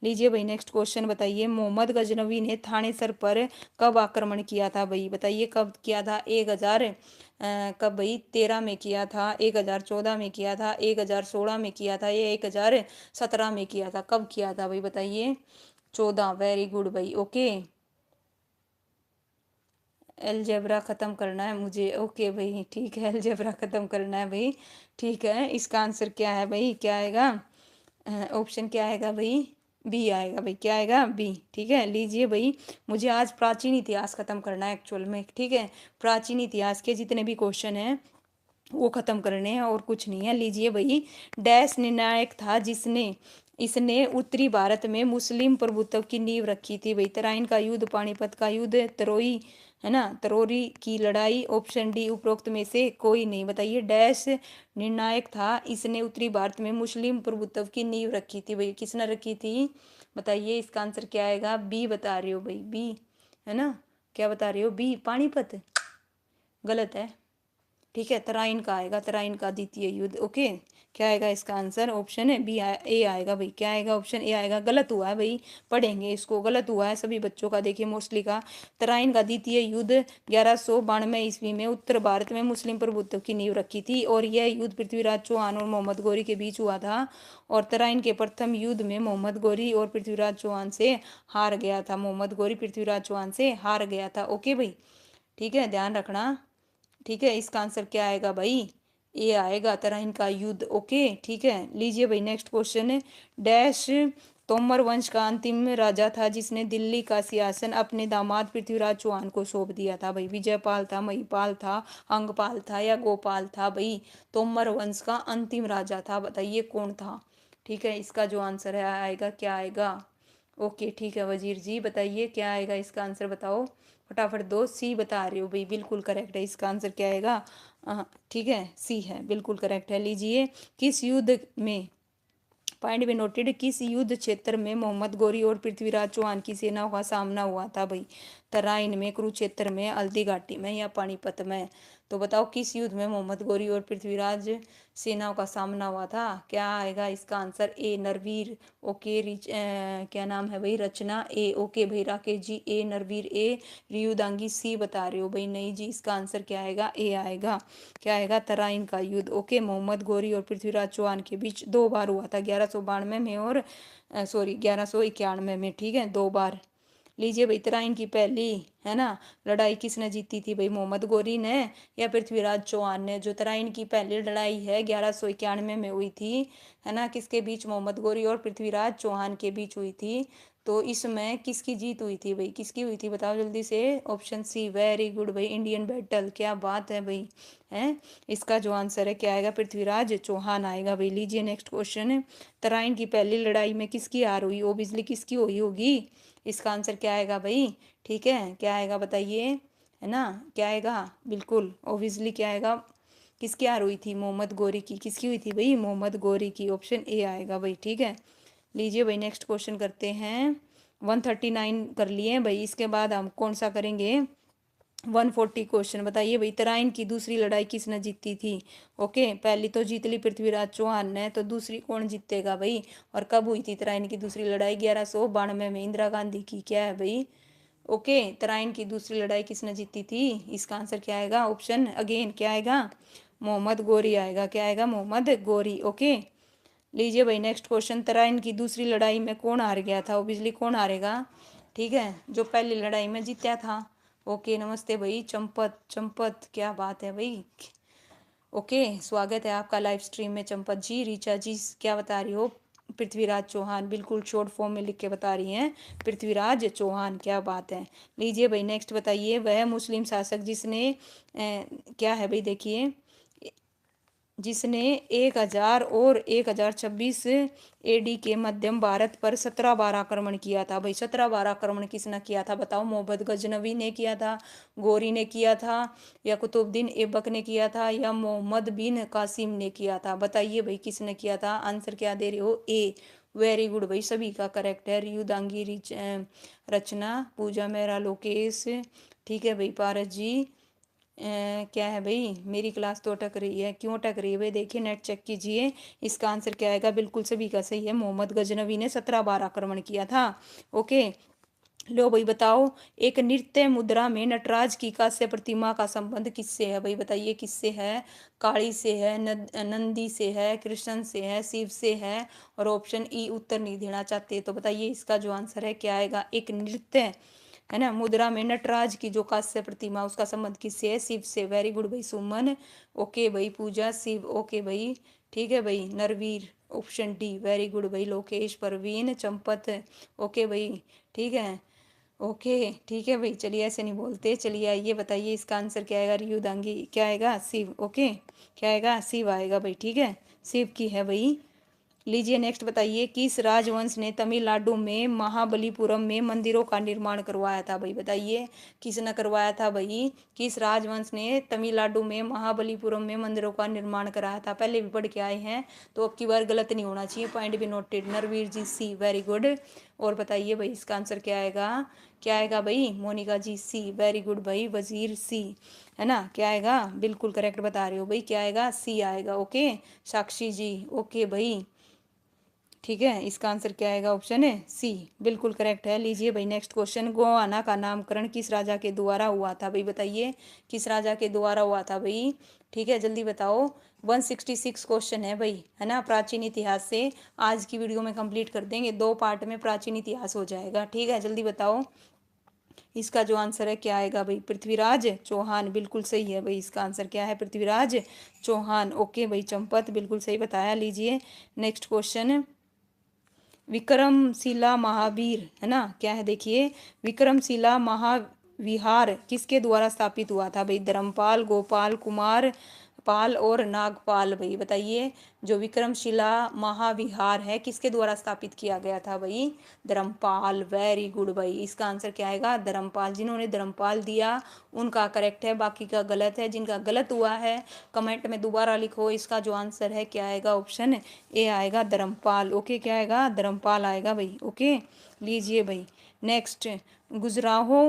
लीजिए भाई नेक्स्ट क्वेश्चन बताइए, मोहम्मद गजनवी ने थाने सर पर कब आक्रमण किया था भाई? बताइए कब किया था? 1000 कब भाई? 13 में किया था, 1014 में किया था, 1016 में किया था, या 1017 में किया था? कब किया था भाई बताइए? 14। वेरी गुड भाई। ओके, अलजेब्रा ख़त्म करना है मुझे। ओके भाई ठीक है, अलजेब्रा ख़त्म करना है भाई। ठीक है, इसका आंसर क्या है भाई? क्या आएगा? ऑप्शन क्या आएगा भाई? बी आएगा भाई। क्या आएगा? बी। ठीक है, लीजिए भाई, मुझे आज प्राचीन इतिहास ख़त्म करना है एक्चुअल में। ठीक है, प्राचीन इतिहास के जितने भी क्वेश्चन हैं वो ख़त्म करने हैं और कुछ नहीं है। लीजिए भाई, डैश निर्णायक था जिसने इसने उत्तरी भारत में मुस्लिम प्रभुत्व की नींव रखी थी भाई? तराइन का युद्ध, पानीपत का युद्ध, तरोई, है ना, तरोरी की लड़ाई। ऑप्शन डी उपरोक्त में से कोई नहीं। बताइए, डैश निर्णायक था इसने उत्तरी भारत में मुस्लिम प्रभुत्व की नींव रखी थी भाई? किसने रखी थी? बताइए, इसका आंसर क्या आएगा? बी बता रही हो भाई, बी, है ना? क्या बता रही हो? बी, पानीपत। गलत है। ठीक है, तराइन का आएगा, तराइन का द्वितीय युद्ध। ओके, क्या आएगा इसका आंसर? ऑप्शन है बी, ए आएगा भाई। क्या आएगा? ऑप्शन ए आएगा। गलत हुआ है भाई, पढ़ेंगे इसको। गलत हुआ है सभी बच्चों का, देखिए मोस्टली का। तराइन का द्वितीय युद्ध 1192 ईस्वी में उत्तर भारत में मुस्लिम प्रभुत्व की नींव रखी थी, और यह युद्ध पृथ्वीराज चौहान और मोहम्मद गौरी के बीच हुआ था। और तराइन के प्रथम युद्ध में मोहम्मद गौरी और पृथ्वीराज चौहान से हार गया था। मोहम्मद गौरी पृथ्वीराज चौहान से हार गया था। ओके भाई, ठीक है, ध्यान रखना। ठीक है, इसका आंसर क्या आएगा भाई? ए आएगा, तराइन का युद्ध। ओके, ठीक है, लीजिए भाई नेक्स्ट क्वेश्चन है, डैश तोमर वंश का अंतिम राजा था जिसने दिल्ली का सिंहासन अपने दामाद पृथ्वीराज चौहान को सौंप दिया था भाई? विजयपाल था, महिपाल था, अंगपाल था, या गोपाल था भाई? तोमर वंश का अंतिम राजा था, बताइए कौन था? ठीक है, इसका जो आंसर है आएगा, क्या आएगा? ओके, ठीक है वजीर जी, बताइए क्या आएगा इसका आंसर? बताओ फटाफट दो। सी बता रहे हो भाई, बिल्कुल करेक्ट है। इसका आंसर क्या आएगा? ठीक है, सी है, बिल्कुल करेक्ट है। लीजिए, किस युद्ध में, पॉइंट में नोटेड, किस युद्ध क्षेत्र में मोहम्मद गौरी और पृथ्वीराज चौहान की सेनाओं का सामना हुआ था भाई? तराइन में, कुरुक्षेत्र में, हल्दी घाटी में, या पानीपत में? तो बताओ, किस युद्ध में मोहम्मद गौरी और पृथ्वीराज सेनाओं का सामना हुआ था? क्या आएगा इसका आंसर? ए नरवीर। ओके, क्या नाम है भाई? रचना। ए। ओके भाई राकेश जी, ए नरवीर, ए रियुदांगी। सी बता रहे हो भाई? नहीं जी, इसका आंसर क्या आएगा? ए आएगा। क्या आएगा? तराइन का युद्ध। ओके, मोहम्मद गौरी और पृथ्वीराज चौहान के बीच 2 बार हुआ था, 1192 में और सॉरी 1191 में। ठीक है, 2 बार। लीजिए भाई, तराइन की पहली, है ना, लड़ाई किसने जीती थी भाई? मोहम्मद गौरी ने या पृथ्वीराज चौहान ने? जो तराइन की पहली लड़ाई है 1191 में हुई थी, है ना, किसके बीच? मोहम्मद गौरी और पृथ्वीराज चौहान के बीच हुई थी। तो इसमें किसकी जीत हुई थी भाई? किसकी हुई थी बताओ जल्दी से। ऑप्शन सी, वेरी गुड भाई, इंडियन बैटल। क्या बात है भाई, है। इसका जो आंसर है क्या आएगा? पृथ्वीराज चौहान आएगा भाई। लीजिए नेक्स्ट क्वेश्चन है, तराइन की पहली लड़ाई में किसकी हार हुई? ओबियसली किसकी हुई होगी? इसका आंसर क्या आएगा भाई? ठीक है, क्या आएगा बताइए, है ना, क्या आएगा? बिल्कुल ओबियसली क्या आएगा? किसकी हार हुई थी? मोहम्मद गौरी की। किसकी हुई थी भाई? मोहम्मद गौरी की। ऑप्शन ए आएगा भाई। ठीक है, लीजिए भाई नेक्स्ट क्वेश्चन करते हैं। 139 कर लिए भाई, इसके बाद हम कौन सा करेंगे? 140 क्वेश्चन। बताइए भाई, तराइन की दूसरी लड़ाई किसने जीती थी? ओके, पहली तो जीत ली पृथ्वीराज चौहान ने, तो दूसरी कौन जीतेगा भाई? और कब हुई थी तराइन की दूसरी लड़ाई? 1192 में, इंदिरा गांधी की। क्या है भाई? ओके, तराइन की दूसरी लड़ाई किसने जीती थी? इसका आंसर क्या आएगा? ऑप्शन अगेन क्या आएगा? मोहम्मद गौरी आएगा। क्या आएगा? मोहम्मद गौरी। ओके, लीजिए भाई नेक्स्ट क्वेश्चन, तराइन की दूसरी लड़ाई में कौन हार गया था? ओबियसली कौन हारेगा? ठीक है, जो पहली लड़ाई में जीता था। ओके, नमस्ते भाई चंपत, चंपत क्या बात है भाई। ओके, स्वागत है आपका लाइव स्ट्रीम में चंपत जी। रीचा जी क्या बता रही हो? पृथ्वीराज चौहान, बिल्कुल शॉर्ट फॉर्म में लिख के बता रही हैं, पृथ्वीराज चौहान। क्या बात है। लीजिए भाई नेक्स्ट बताइए, वह मुस्लिम शासक जिसने क्या है भाई देखिए, जिसने 1000 और 1026 एडी के मध्यम भारत पर 17 बार आक्रमण किया था भाई? 17 बार आक्रमण किसने किया था बताओ? मोहम्मद गजनवी ने किया था, गौरी ने किया था, या कुतुबुद्दीन ऐबक ने किया था, या मोहम्मद बिन कासिम ने किया था? बताइए भाई किसने किया था? आंसर क्या दे रहे हो? ए। वेरी गुड भाई, सभी का करेक्ट है। रियुदांगी, रचना, पूजा मेहरा, लोकेश, ठीक है भाई, पारस जी, क्या है भाई, मेरी क्लास तो अटक रही है, क्यों अटक रही है भाई, देखिए नेट चेक कीजिए। इसका आंसर क्या आएगा, बिल्कुल सभी का सही है, मोहम्मद गजनवी ने 17 बार आक्रमण किया था। ओके, लो भाई बताओ, एक नृत्य मुद्रा में नटराज की कांस्य प्रतिमा का संबंध किससे है भाई, बताइए किससे है। काली से है, नंदी से है, कृष्ण से है, शिव से है, और ऑप्शन ई उत्तर नहीं देना चाहते तो बताइए इसका जो आंसर है क्या आएगा। एक नृत्य है ना मुद्रा में नटराज की जो कांस्य प्रतिमा, उसका संबंध किससे है, शिव से। वेरी गुड भाई सुमन। ओके भाई पूजा, शिव। ओके भाई ठीक है भाई, Narveer option D. Very good भाई लोकेश, परवीन, चंपत। ओके भाई ठीक है। ओके ठीक है भाई, चलिए ऐसे नहीं बोलते। चलिए आइए बताइए इसका आंसर क्या आएगा, रियुदांगी क्या आएगा, शिव। ओके क्या आएगा, शिव आएगा भाई, ठीक है, शिव की है भाई। लीजिए नेक्स्ट बताइए, किस राजवंश ने तमिलनाडु में महाबलीपुरम में मंदिरों का निर्माण करवाया था भाई, बताइए किसने करवाया था भाई। किस राजवंश ने तमिलनाडु में महाबलीपुरम में मंदिरों का निर्माण कराया था, पहले भी पढ़ के आए हैं तो अब की बार गलत नहीं होना चाहिए, पॉइंट भी नोटेड। नरवीर जी सी, वेरी गुड। और बताइए भाई इसका आंसर क्या आएगा, क्या आएगा भाई, मोनिका जी सी, वेरी गुड भाई। वजीर सी, है ना, क्या आएगा, बिल्कुल करेक्ट बता रहे हो भाई, क्या आएगा, सी आएगा। ओके साक्षी जी, ओके भाई ठीक है, इसका आंसर क्या आएगा, ऑप्शन है सी, बिल्कुल करेक्ट है। लीजिए भाई नेक्स्ट क्वेश्चन, गोवाना का नामकरण किस राजा के द्वारा हुआ था भाई, बताइए किस राजा के द्वारा हुआ था भाई, ठीक है जल्दी बताओ। 166 क्वेश्चन है भाई, है ना, प्राचीन इतिहास से। आज की वीडियो में कंप्लीट कर देंगे, 2 पार्ट में प्राचीन इतिहास हो जाएगा, ठीक है जल्दी बताओ। इसका जो आंसर है क्या आएगा भाई, पृथ्वीराज चौहान, बिल्कुल सही है भाई, इसका आंसर क्या है, पृथ्वीराज चौहान। ओके भाई चंपत, बिल्कुल सही बताया। लीजिए नेक्स्ट क्वेश्चन, विक्रमशिला महावीर, है ना, क्या है देखिए, विक्रमशिला महाविहार किसके द्वारा स्थापित हुआ था भाई, धर्मपाल, गोपाल कुमार पाल और नागपाल, भाई बताइए जो विक्रमशिला महाविहार है किसके द्वारा स्थापित किया गया था भाई, धर्मपाल। वेरी गुड भाई, इसका आंसर क्या आएगा, धर्मपाल। जिन्होंने धर्मपाल दिया उनका करेक्ट है, बाकी का गलत है। जिनका गलत हुआ है कमेंट में दोबारा लिखो। इसका जो आंसर है क्या आएगा, ऑप्शन ए आएगा, धर्मपाल। ओके क्या आएगा, धर्मपाल आएगा भाई। ओके लीजिए भाई नेक्स्ट, गुजराहो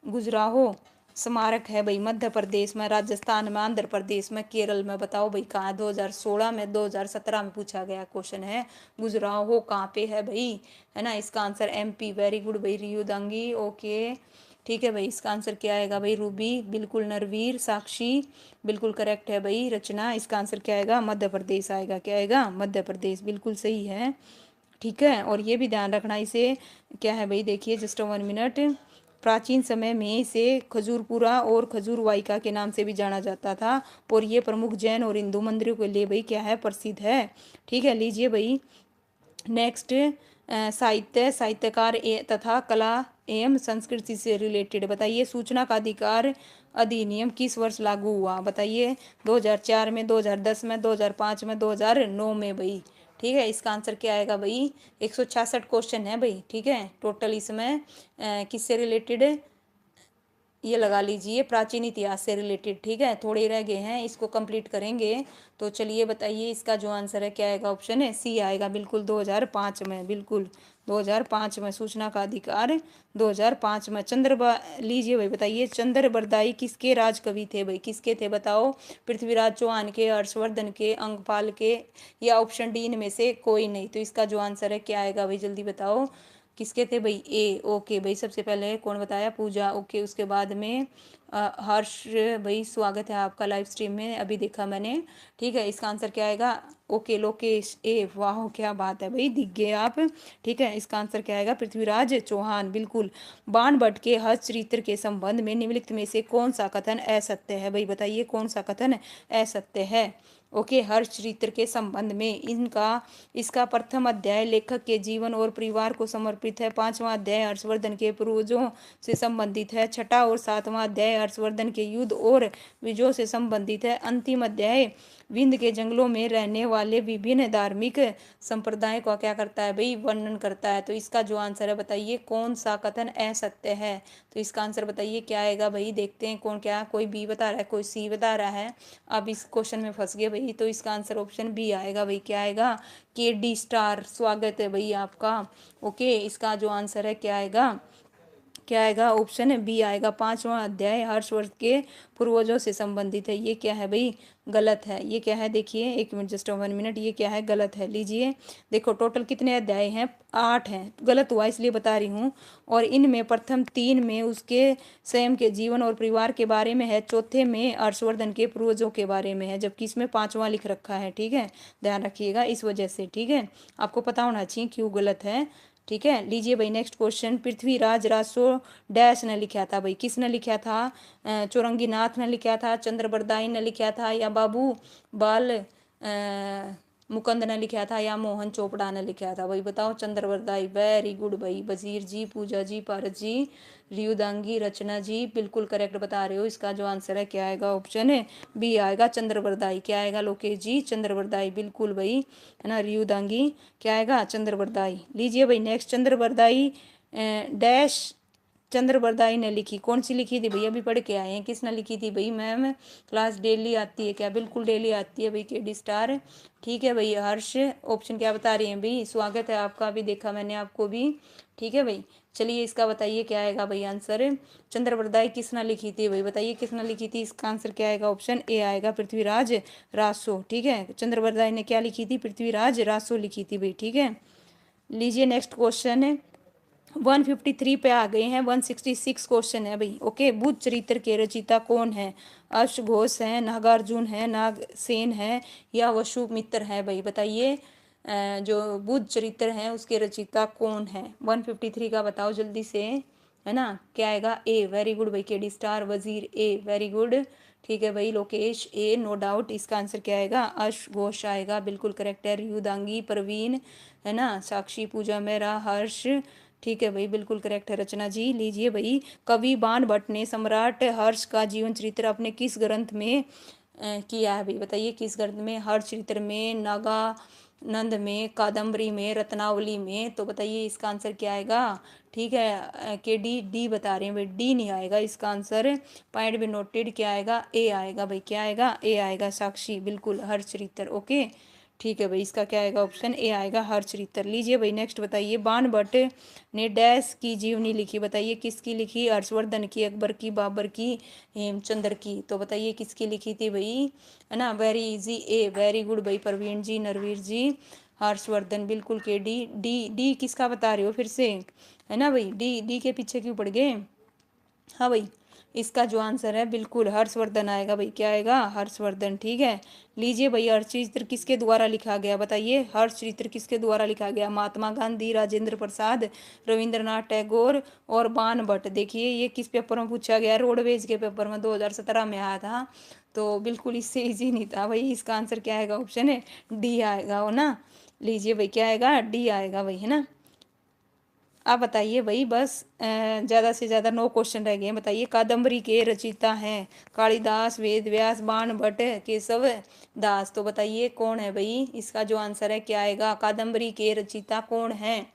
गुजराहो स्मारक है भाई, मध्य प्रदेश में, राजस्थान में, आंध्र प्रदेश में, केरल में, बताओ भाई कहाँ है। 2016 में, 2017 में पूछा गया क्वेश्चन है, गुजराहो कहाँ पे है भाई, है ना। इसका आंसर एमपी। वेरी गुड भाई रियुदांगी। ओके ठीक है भाई, इसका आंसर क्या आएगा भाई, रूबी, बिल्कुल। नरवीर, साक्षी, बिल्कुल करेक्ट है भाई। रचना, इसका आंसर क्या आएगा, मध्य प्रदेश आएगा, क्या आएगा, मध्य प्रदेश, बिल्कुल सही है, ठीक है। और ये भी ध्यान रखना, इसे क्या है भाई, देखिए जस्ट 1 मिनट, प्राचीन समय में इसे खजूरपुरा और खजूर वाइका के नाम से भी जाना जाता था, और ये प्रमुख जैन और हिंदू मंदिरों के लिए भाई क्या है, प्रसिद्ध है, ठीक है। लीजिए भाई नेक्स्ट, साहित्य, साहित्यकार तथा कला एवं संस्कृति से रिलेटेड बताइए, सूचना का अधिकार अधिनियम किस वर्ष लागू हुआ, बताइए 2004 में, 2010 में, 2005 में, 2009 में भाई, ठीक है। इसका आंसर क्या आएगा भाई, 166 क्वेश्चन है भाई, ठीक है टोटल। इसमें किससे रिलेटेड, ये लगा लीजिए प्राचीन इतिहास से रिलेटेड, ठीक है। थोड़े रह गए हैं, इसको कंप्लीट करेंगे। तो चलिए बताइए इसका जो आंसर है क्या आएगा, ऑप्शन है सी आएगा, बिल्कुल 2005 में, बिल्कुल 2005 में सूचना का अधिकार 2005 में। लीजिए भाई बताइए, चंद्र बरदाई किसके राजकवि थे भाई, किसके थे बताओ, पृथ्वीराज चौहान के, हर्षवर्धन के, अंगपाल के, या ऑप्शन डी इनमें से कोई नहीं। तो इसका जो आंसर है क्या आएगा भाई, जल्दी बताओ किसके थे भाई, ए। ओके भाई, सबसे पहले कौन बताया, पूजा। ओके उसके बाद में हर्ष भाई, स्वागत है आपका लाइव स्ट्रीम में, अभी देखा मैंने, ठीक है। इसका आंसर क्या आएगा, ओके लोकेश, ए। वाह क्या बात है भाई, दिख गए आप, ठीक है। इसका आंसर क्या आएगा, पृथ्वीराज चौहान, बिल्कुल। बाणभट्ट के हस्त चरित्र के संबंध में निम्नलिखित में से कौन सा कथन असत्य है भाई, बताइए कौन सा कथन असत्य है। ओके हर्ष चरित्र के संबंध में इनका इसका प्रथम अध्याय लेखक के जीवन और परिवार को समर्पित है, 5वां अध्याय हर्षवर्धन के पूर्वजों से संबंधित है, 6ठा और 7वां अध्याय हर्षवर्धन के युद्ध और विजयों से संबंधित है, अंतिम अध्याय विंध्य के जंगलों में रहने वाले विभिन्न धार्मिक संप्रदाय का क्या करता है भाई, वर्णन करता है। तो इसका जो आंसर है बताइए कौन सा कथन असत्य है। तो इसका आंसर बताइए क्या आएगा भाई, देखते हैं कौन, क्या कोई बी बता रहा है, कोई सी बता रहा है। अब इस क्वेश्चन में फंस गए भाई, तो इसका आंसर ऑप्शन बी आएगा भाई, क्या आएगा, के डी स्टार, स्वागत है भाई आपका। ओके इसका जो आंसर है क्या आएगा, क्या आएगा, ऑप्शन बी आएगा। 5वां अध्याय हर्षवर्धन के पूर्वजों से संबंधित है। ये क्या है भाई, गलत है। ये क्या है, देखिए 1 मिनट, जस्ट 1 मिनट, ये क्या है, गलत है। लीजिए देखो टोटल कितने अध्याय हैं, 8 हैं। गलत हुआ इसलिए बता रही हूँ। और इनमें प्रथम 3 में उसके स्वयं के जीवन और परिवार के बारे में है, चौथे में हर्षवर्धन के पूर्वजों के बारे में है, जबकि इसमें 5वां लिख रखा है। ठीक है, ध्यान रखिएगा इस वजह से। ठीक है, आपको पता होना चाहिए क्यों गलत है। ठीक है, लीजिए भाई next question. Prithviraj Raso dash ने लिखा था भाई, किसने लिखा था, चौरंगीनाथ ने लिखा था, चंद्रबरदाई ने लिखा था, या बाबू बाल मुकंद ने लिखा था, या मोहन चोपड़ा ने लिखा था। भाई बताओ, चंद्रबरदाई, वेरी गुड भाई। बजीर जी, पूजा जी, पारस जी, रियुदांगी, रचना जी, बिल्कुल करेक्ट बता रहे हो। इसका जो आंसर है क्या आएगा, ऑप्शन है बी आएगा, चंद्रबरदाई। क्या आएगा लोकेश जी, चंद्रबरदाई, बिल्कुल भाई, है ना। रियुदांगी क्या आएगा, चंद्रबरदाई। लीजिए भाई नेक्स्ट, चंद्रबरदाई डैश चंद्रबरदाई ने लिखी, कौन सी लिखी थी भैया, अभी पढ़ के आए हैं, किसने लिखी थी भाई मैम, क्लास डेली आती है क्या, बिल्कुल डेली आती है भाई, के स्टार। ठीक है भाई, हर्ष ऑप्शन क्या बता रही हैं भाई, स्वागत है आपका, अभी देखा मैंने आपको भी। ठीक है भाई, चलिए इसका बताइए क्या आएगा भाई आंसर। चंद्रबरदाई किसने लिखी थी भाई, बताइए किसने लिखी थी। इसका आंसर क्या आएगा, ऑप्शन ए आएगा, पृथ्वीराज रासो। ठीक है, चंद्रबरदाई ने क्या लिखी थी, पृथ्वीराज रासो लिखी थी भाई। ठीक है, लीजिए नेक्स्ट क्वेश्चन है। 153 पे आ गए हैं, 166 क्वेश्चन है भाई। ओके, बुद्ध चरित्र के रचयिता कौन है, अश्वघोष है, नागार्जुन है, नागसेन है, या वसुमित्र है भाई, बताइए। जो बुद्ध चरित्र है उसके रचयिता कौन है, 153 का बताओ जल्दी से, है ना। क्या आएगा, ए, वेरी गुड भाई, के स्टार, वजीर ए, वेरी गुड। ठीक है भाई, लोकेश ए, नो डाउट। इसका आंसर क्या आएगा, अश्वघोष आएगा, बिल्कुल करेक्ट है। रियुदांगी, प्रवीण, है ना, साक्षी, पूजा मेहरा, हर्ष। ठीक है भाई, बिल्कुल करेक्ट है रचना जी। लीजिए भाई, कवि बाण भट्ट ने सम्राट हर्ष का जीवन चरित्र अपने किस ग्रंथ में किया है भाई, बताइए किस ग्रंथ में, हर्ष चरित्र में, नागानंद में, कादम्बरी में, रत्नावली में। तो बताइए इसका आंसर क्या आएगा। ठीक है, के डी बता रहे हैं भाई, डी नहीं आएगा इसका आंसर, पॉइंट भी नोटेड। क्या आएगा, ए आएगा भाई, क्या आएगा, ए आएगा, साक्षी, बिल्कुल हर्ष चरित्र। ओके, ठीक है भाई, इसका क्या आएगा, ऑप्शन ए आएगा, हर्षचरित्र। लीजिए भाई नेक्स्ट बताइए, बाण भट्ट ने डैश की जीवनी लिखी, बताइए किसकी लिखी, हर्षवर्धन की, अकबर की, बाबर की, हेमचंद्र की। तो बताइए किसकी लिखी थी भाई, है ना, वेरी इजी, ए, वेरी गुड भाई, प्रवीण जी, नरवीर जी, हर्षवर्धन, बिल्कुल। के डी किसका बता रहे हो फिर से, है ना भाई, डी के पीछे क्यों पड़ गए। हाँ भाई, इसका जो आंसर है बिल्कुल हर्षवर्धन आएगा भाई, क्या आएगा, हर्षवर्धन। ठीक है, लीजिए भाई, हर्षचरित्र किसके द्वारा लिखा गया, बताइए हर्षचरित्र किसके द्वारा लिखा गया, महात्मा गांधी, राजेंद्र प्रसाद, रविंद्रनाथ टैगोर और बाण भट्ट। देखिए ये किस पेपर में पूछा गया, रोडवेज के पेपर में 2017 में आया था, तो बिल्कुल इससे इजी नहीं था भाई। इसका आंसर क्या आएगा, ऑप्शन है डी आएगा, हो ना। लीजिए भाई, क्या आएगा, डी आएगा भाई, है ना। आप बताइए भाई, बस ज़्यादा से ज़्यादा 9 क्वेश्चन रह गए हैं। बताइए कादम्बरी के रचयिता हैं कालिदास, वेद व्यास, बाण भट्ट, केशव दास। तो बताइए कौन है भाई, इसका जो आंसर है क्या आएगा, कादम्बरी के रचयिता कौन है।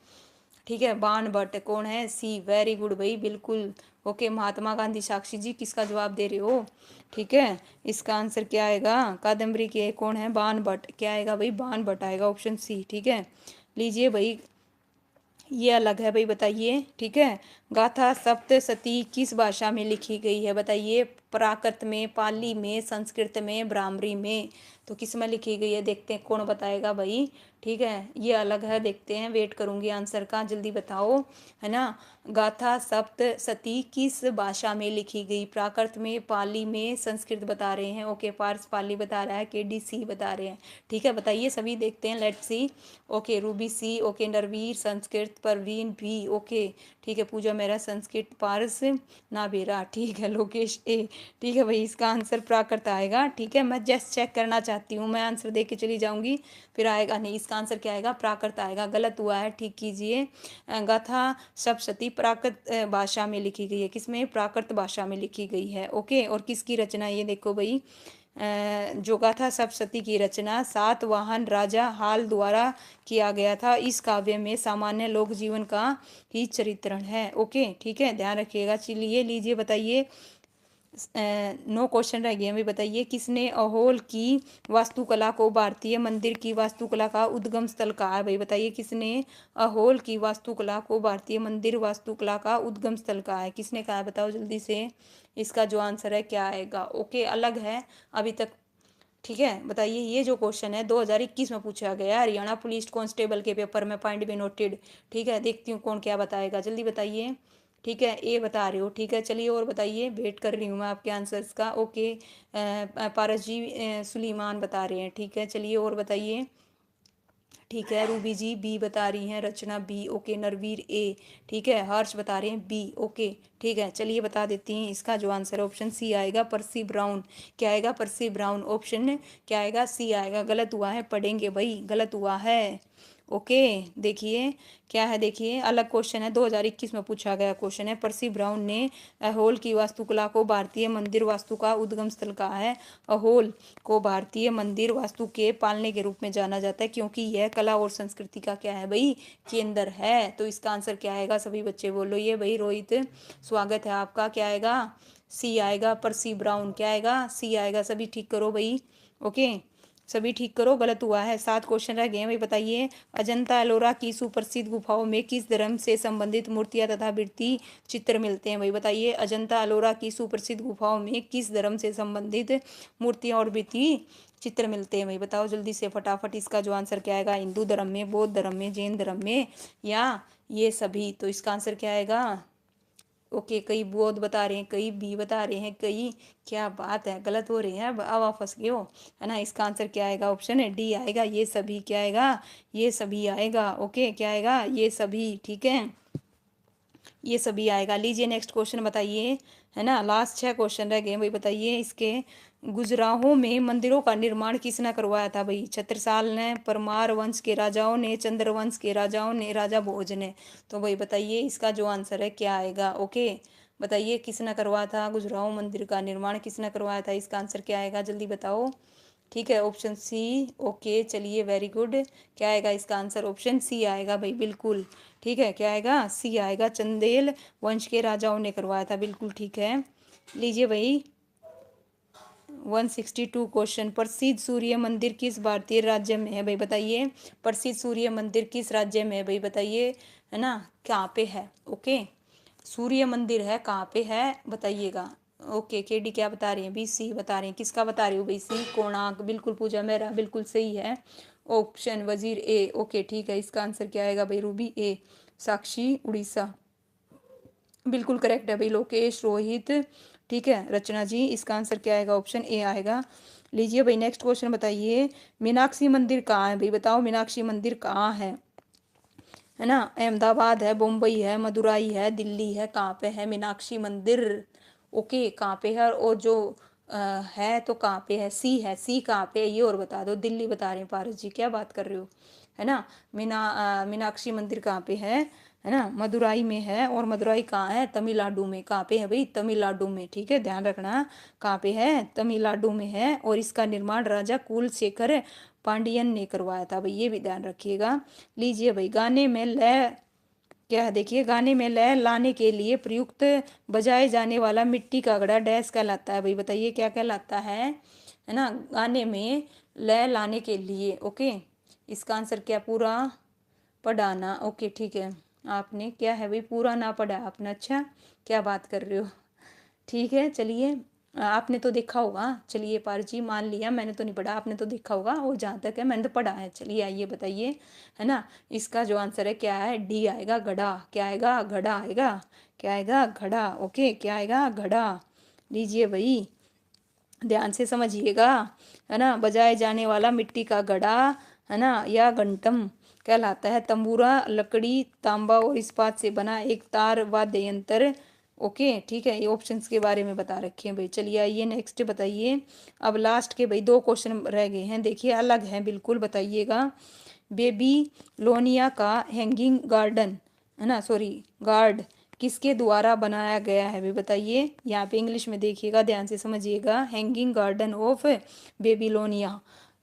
ठीक है, बाण भट्ट कौन है, सी, वेरी गुड भाई, बिल्कुल। ओके, महात्मा गांधी, साक्षी जी किसका जवाब दे रहे हो। ठीक है, इसका आंसर क्या आएगा, कादम्बरी के कौन है, बाण भट्ट। क्या आएगा भाई, बाण भट्ट आएगा, ऑप्शन सी। ठीक है, लीजिए भाई, ये अलग है भाई, बताइए। ठीक है, गाथा सप्तशती किस भाषा में लिखी गई है, बताइए, प्राकृत में, पाली में, संस्कृत में, ब्राह्मणी में। तो किस में लिखी गई है, देखते हैं कौन बताएगा भाई। ठीक है, ये अलग है, देखते हैं, वेट करूंगी आंसर का, जल्दी बताओ, है ना। गाथा सप्तशती किस भाषा में लिखी गई, प्राकृत में, पाली में, संस्कृत बता रहे हैं। ओके, पार्स पाली बता रहा है, के डी सी बता रहे हैं। ठीक है, बताइए सभी, देखते हैं, let's see. Okay, Ruby C, okay, Narveer Sanskrit, Parveen भी, ओके। ठीक है, पूजा मेरा संस्कृत, पारस नाबेरा। ठीक है, लोकेश ए। ठीक है भाई, इसका आंसर प्राकृत आएगा। ठीक है, मैं जस्ट चेक करना चाहती हूँ, मैं आंसर दे के चली जाऊंगी फिर आएगा नहीं। इसका आंसर क्या आएगा, प्राकृत आएगा, गलत हुआ है, ठीक कीजिए। गाथा सप्तशती प्राकृत भाषा में लिखी गई है, किसमें, प्राकृत भाषा में लिखी गई है। ओके, और किसकी रचना, ये देखो भाई, जो गाथा सप्तशती की रचना सातवाहन राजा हाल द्वारा किया गया था। इस काव्य में सामान्य लोक जीवन का ही चरित्रण है। ओके, ठीक है, ध्यान रखिएगा। चलिए लीजिए बताइए, नो क्वेश्चन रह गए हैं। भाई बताइए किसने अहोल की वास्तुकला को भारतीय मंदिर की वास्तुकला का उद्गम स्थल कहा है। भाई बताइए किसने अहोल की वास्तुकला को भारतीय मंदिर वास्तुकला का उद्गम स्थल कहा है, किसने कहा है बताओ जल्दी से। इसका जो आंसर है क्या आएगा। ओके अलग है अभी तक, ठीक है। बताइए ये जो क्वेश्चन है 2021 में पूछा गया हरियाणा पुलिस कांस्टेबल के पेपर में, पॉइंट बी नोटेड। ठीक है देखती हूँ कौन क्या बताएगा, जल्दी बताइए। ठीक है ए बता रहे हो, ठीक है चलिए और बताइए, वेट कर रही हूँ मैं आपके आंसर्स का। ओके पारस जी सुलीमान बता रहे हैं, ठीक है चलिए और बताइए। ठीक है रूबी जी बी बता रही हैं, रचना बी, ओके नरवीर ए, ठीक है हर्ष बता रहे हैं बी, ओके ठीक है चलिए बता देती हैं। इसका जो आंसर है ऑप्शन सी आएगा, पर्सी ब्राउन। क्या आएगा, पर्सी ब्राउन। ऑप्शन क्या आएगा, सी आएगा। गलत हुआ है, पढ़ेंगे भाई, गलत हुआ है। ओके देखिए क्या है, देखिए अलग क्वेश्चन है, 2021 में पूछा गया क्वेश्चन है। पर्सी ब्राउन ने अहोल की वास्तुकला को भारतीय मंदिर वास्तु का उद्गम स्थल कहा है। अहोल को भारतीय मंदिर वास्तु के पालने के रूप में जाना जाता है क्योंकि यह कला और संस्कृति का क्या है भाई, केंद्र है। तो इसका आंसर क्या आएगा, सभी बच्चे बोलो ये भाई। रोहित स्वागत है आपका, क्या आएगा, सी आएगा। पर्सी ब्राउन क्या आएगा, सी आएगा। सभी ठीक करो भाई, ओके सभी ठीक करो, गलत हुआ है। 7 क्वेश्चन रह गए हैं भाई। बताइए अजंता एलोरा की सुप्रसिद्ध गुफाओं में किस धर्म से संबंधित मूर्तियां तथा भित्ति चित्र मिलते हैं। भाई बताइए अजंता एलोरा की सुप्रसिद्ध गुफाओं में किस धर्म से संबंधित मूर्तियां और भित्ति चित्र मिलते हैं। भाई बताओ जल्दी से फटाफट। इसका जो आंसर क्या आएगा, हिंदू धर्म में, बौद्ध धर्म में, जैन धर्म में, या ये सभी। तो इसका आंसर क्या आएगा। ओके कई बौद्ध बता रहे हैं, कई बी बता रहे हैं, कई, क्या बात है, गलत हो रहे हैं। अब आप फंस गए हो है ना। इसका आंसर क्या आएगा, ऑप्शन है डी आएगा, ये सभी। क्या आएगा, ये सभी आएगा। ओके क्या आएगा, ये सभी, ठीक है ये सभी आएगा। लीजिए नेक्स्ट क्वेश्चन बताइए, है ना लास्ट 6 क्वेश्चन रह गए भाई। बताइए इसके गुजराहों में मंदिरों का निर्माण किसने करवाया था। भाई छत्रसाल ने, परमार वंश के राजाओं ने, चंद्रवंश के राजाओं ने, राजा भोज ने। तो भाई बताइए इसका जो आंसर है क्या आएगा। ओके बताइए किसने करवाया था गुजराहों मंदिर का निर्माण, किसने करवाया था। इसका आंसर क्या आएगा, जल्दी बताओ। ठीक है ऑप्शन सी, ओके चलिए वेरी गुड। क्या आएगा इसका आंसर, ऑप्शन सी आएगा भाई, बिल्कुल ठीक है। क्या आएगा, सी आएगा। चंदेल वंश के राजाओं ने करवाया था, बिल्कुल ठीक है। लीजिए भाई 162 क्वेश्चन, प्रसिद्ध सूर्य मंदिर किस भारतीय राज्य में है। भाई बताइए प्रसिद्ध सूर्य मंदिर किस राज्य में है। भाई बताइए है ना, कहाँ पे है। ओके सूर्य मंदिर है कहाँ पे है बताइएगा। ओके केडी क्या बता रहे हैं, बी सी बता रहे हैं। किसका बता रही हूँ भाई, सी कोणार्क, बिल्कुल पूजा मेरा, बिल्कुल सही है। ऑप्शन वजीर ए, ओके ठीक है। इसका आंसर क्या आएगा भाई, रूबी ए, साक्षी उड़ीसा, बिल्कुल करेक्ट है भाई। लोकेश, रोहित, ठीक है रचना जी। इसका आंसर क्या आएगा, ऑप्शन ए आएगा। लीजिए भाई नेक्स्ट क्वेश्चन बताइए, मीनाक्षी मंदिर कहाँ है। भाई बताओ मीनाक्षी मंदिर कहाँ है ना। अहमदाबाद है, मुंबई है, मदुराई है, दिल्ली है, कहाँ पे है मीनाक्षी मंदिर। ओके कहाँ पे है, और जो है तो कहाँ पे है, सी है, सी कहाँ पे है ये और बता दो। दिल्ली बता रहे हैं पारस जी, क्या बात कर रहे हो, है ना। मीनाक्षी मंदिर कहाँ पे है ना, मदुराई में है। और मदुराई कहाँ है, तमिलनाडु में। कहाँ पे है भाई, तमिलनाडु में, ठीक है ध्यान रखना कहाँ पे है, तमिलनाडु में है। और इसका निर्माण राजा कुलशेखर पांडियन ने करवाया था भाई, ये भी ध्यान रखिएगा। लीजिए भाई गाने में लय क्या है, देखिए गाने में लय लाने के लिए प्रयुक्त बजाए जाने वाला मिट्टी का घड़ा डैश कहलाता है। भाई बताइए क्या कहलाता है ना, गाने में लय लाने के लिए। ओके इसका आंसर क्या, पूरा पढ़ाना। ओके ठीक है, आपने क्या है भाई, पूरा ना पढ़ा आपने, अच्छा क्या बात कर रहे हो। ठीक है चलिए, आपने तो देखा होगा। चलिए पार जी मान लिया, मैंने तो नहीं पढ़ा, आपने तो देखा होगा। और जहाँ तक है मैंने तो पढ़ा है। चलिए आइए बताइए, है ना। इसका जो आंसर है क्या है, डी आएगा, घड़ा। क्या आएगा, घड़ा आएगा। क्या आएगा, घड़ा। ओके क्या आएगा, घड़ा। लीजिए भाई ध्यान से समझिएगा, है ना। बजाए जाने वाला मिट्टी का घड़ा, है ना, या घंटम कहलाता है। तंबूरा लकड़ी, तांबा और इस्पात से बना एक तार वाद्य यंत्र। ओके ठीक है, ये ऑप्शंस के बारे में बता रखे हैं भाई। चलिए आइए नेक्स्ट बताइए। अब लास्ट के भाई 2 क्वेश्चन रह गए हैं, देखिए अलग हैं बिल्कुल, बताइएगा। बेबी लोनिया का हैंगिंग गार्डन, है ना, सॉरी गार्ड किसके द्वारा बनाया गया है। भी बताइए, यहाँ पे इंग्लिश में देखिएगा, ध्यान से समझिएगा। हैंगिंग गार्डन ऑफ बेबीलोनिया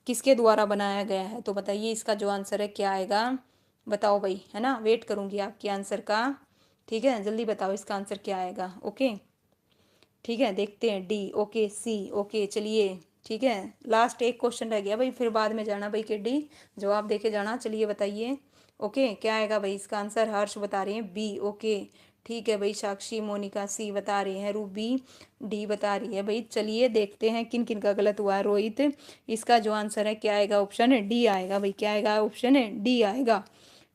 किसके द्वारा बनाया गया है। तो बताइए इसका जो आंसर है क्या आएगा, बताओ भाई, है ना। वेट करूंगी आपके आंसर का, ठीक है जल्दी बताओ इसका आंसर क्या आएगा। ओके ठीक है, देखते हैं डी, ओके, सी, ओके, चलिए ठीक है, लास्ट एक क्वेश्चन रह गया भाई, फिर बाद में जाना भाई कि डी जवाब देके जाना। चलिए बताइए, ओके क्या आएगा भाई इसका आंसर? हर्ष बता रहे हैं बी, ओके ठीक है भाई। साक्षी, मोनिका सी बता रही है, रूबी डी बता रही है भाई। चलिए देखते हैं किन किन का गलत हुआ है। रोहित, इसका जो आंसर है क्या आएगा? ऑप्शन है डी आएगा भाई। क्या आएगा? ऑप्शन है डी आएगा।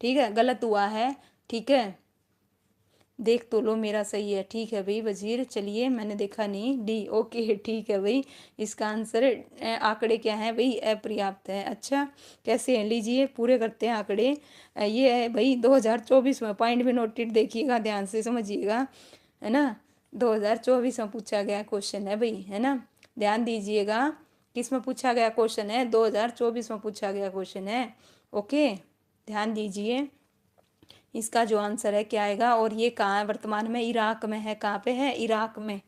ठीक है, गलत हुआ है, ठीक है, देख तो लो मेरा सही है। ठीक है भाई वजीर, चलिए मैंने देखा नहीं, डी, ओके ठीक है भाई। इसका आंसर आंकड़े क्या है भाई? अपर्याप्त है। अच्छा कैसे हैं, लीजिए पूरे करते हैं आंकड़े। ये है भाई 2024 में, पॉइंट में नोटेड देखिएगा, ध्यान से समझिएगा, है ना। 2024 में पूछा गया क्वेश्चन है भाई, है ना, ध्यान दीजिएगा। किस में पूछा गया क्वेश्चन है? 2024 में पूछा गया क्वेश्चन है, ओके ध्यान दीजिए। इसका जो आंसर है क्या आएगा? और ये कहाँ है वर्तमान में? इराक में है। कहाँ पे है? इराक में।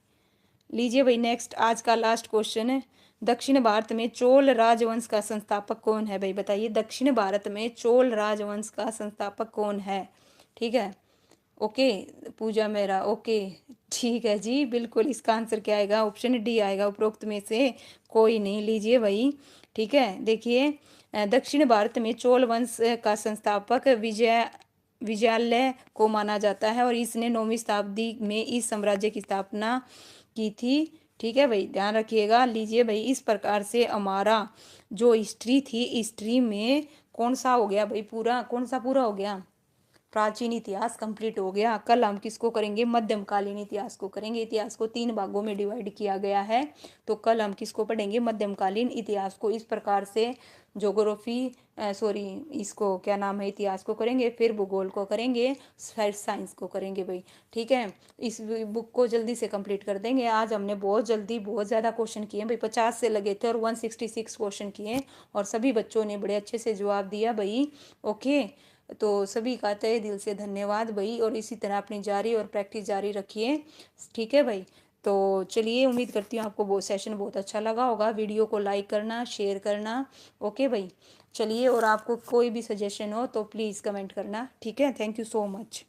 लीजिए भाई नेक्स्ट, आज का लास्ट क्वेश्चन है। दक्षिण भारत में चोल राजवंश का संस्थापक कौन है भाई? बताइए, दक्षिण भारत में चोल राजवंश का संस्थापक कौन है? ठीक है, ओके पूजा मेहरा, ओके ठीक है जी, बिल्कुल इसका आंसर क्या आएगा? ऑप्शन डी आएगा, उपरोक्त में से कोई नहीं। लीजिए भाई, ठीक है, देखिए दक्षिण भारत में चोल वंश का संस्थापक विजयालय को माना जाता है और इसने 9वीं शताब्दी में इस साम्राज्य की स्थापना की थी। ठीक है भाई, ध्यान रखिएगा। लीजिए भाई, इस प्रकार से हमारा जो हिस्ट्री थी, हिस्ट्री में कौन सा हो गया भाई? पूरा कौन सा पूरा हो गया? प्राचीन इतिहास कंप्लीट हो गया। कल हम किसको करेंगे? मध्यमकालीन इतिहास को करेंगे। इतिहास को 3 भागों में डिवाइड किया गया है, तो कल हम किसको पढ़ेंगे? मध्यमकालीन इतिहास को। इस प्रकार से ज्योग्राफी सॉरी इसको क्या नाम है, इतिहास को करेंगे, फिर भूगोल को करेंगे, फिर साइंस को करेंगे भाई। ठीक है, इस बुक को जल्दी से कंप्लीट कर देंगे। आज हमने बहुत जल्दी बहुत ज़्यादा क्वेश्चन किए भाई, 50 से लगे थे और 166 क्वेश्चन किए और सभी बच्चों ने बड़े अच्छे से जवाब दिया भाई, ओके। तो सभी का तहे दिल से धन्यवाद भाई, और इसी तरह अपनी जारी और प्रैक्टिस जारी रखिए, ठीक है भाई। तो चलिए, उम्मीद करती हूँ आपको वो सेशन बहुत अच्छा लगा होगा। वीडियो को लाइक करना, शेयर करना, ओके भाई। चलिए, और आपको कोई भी सजेशन हो तो प्लीज़ कमेंट करना, ठीक है। Thank you so much.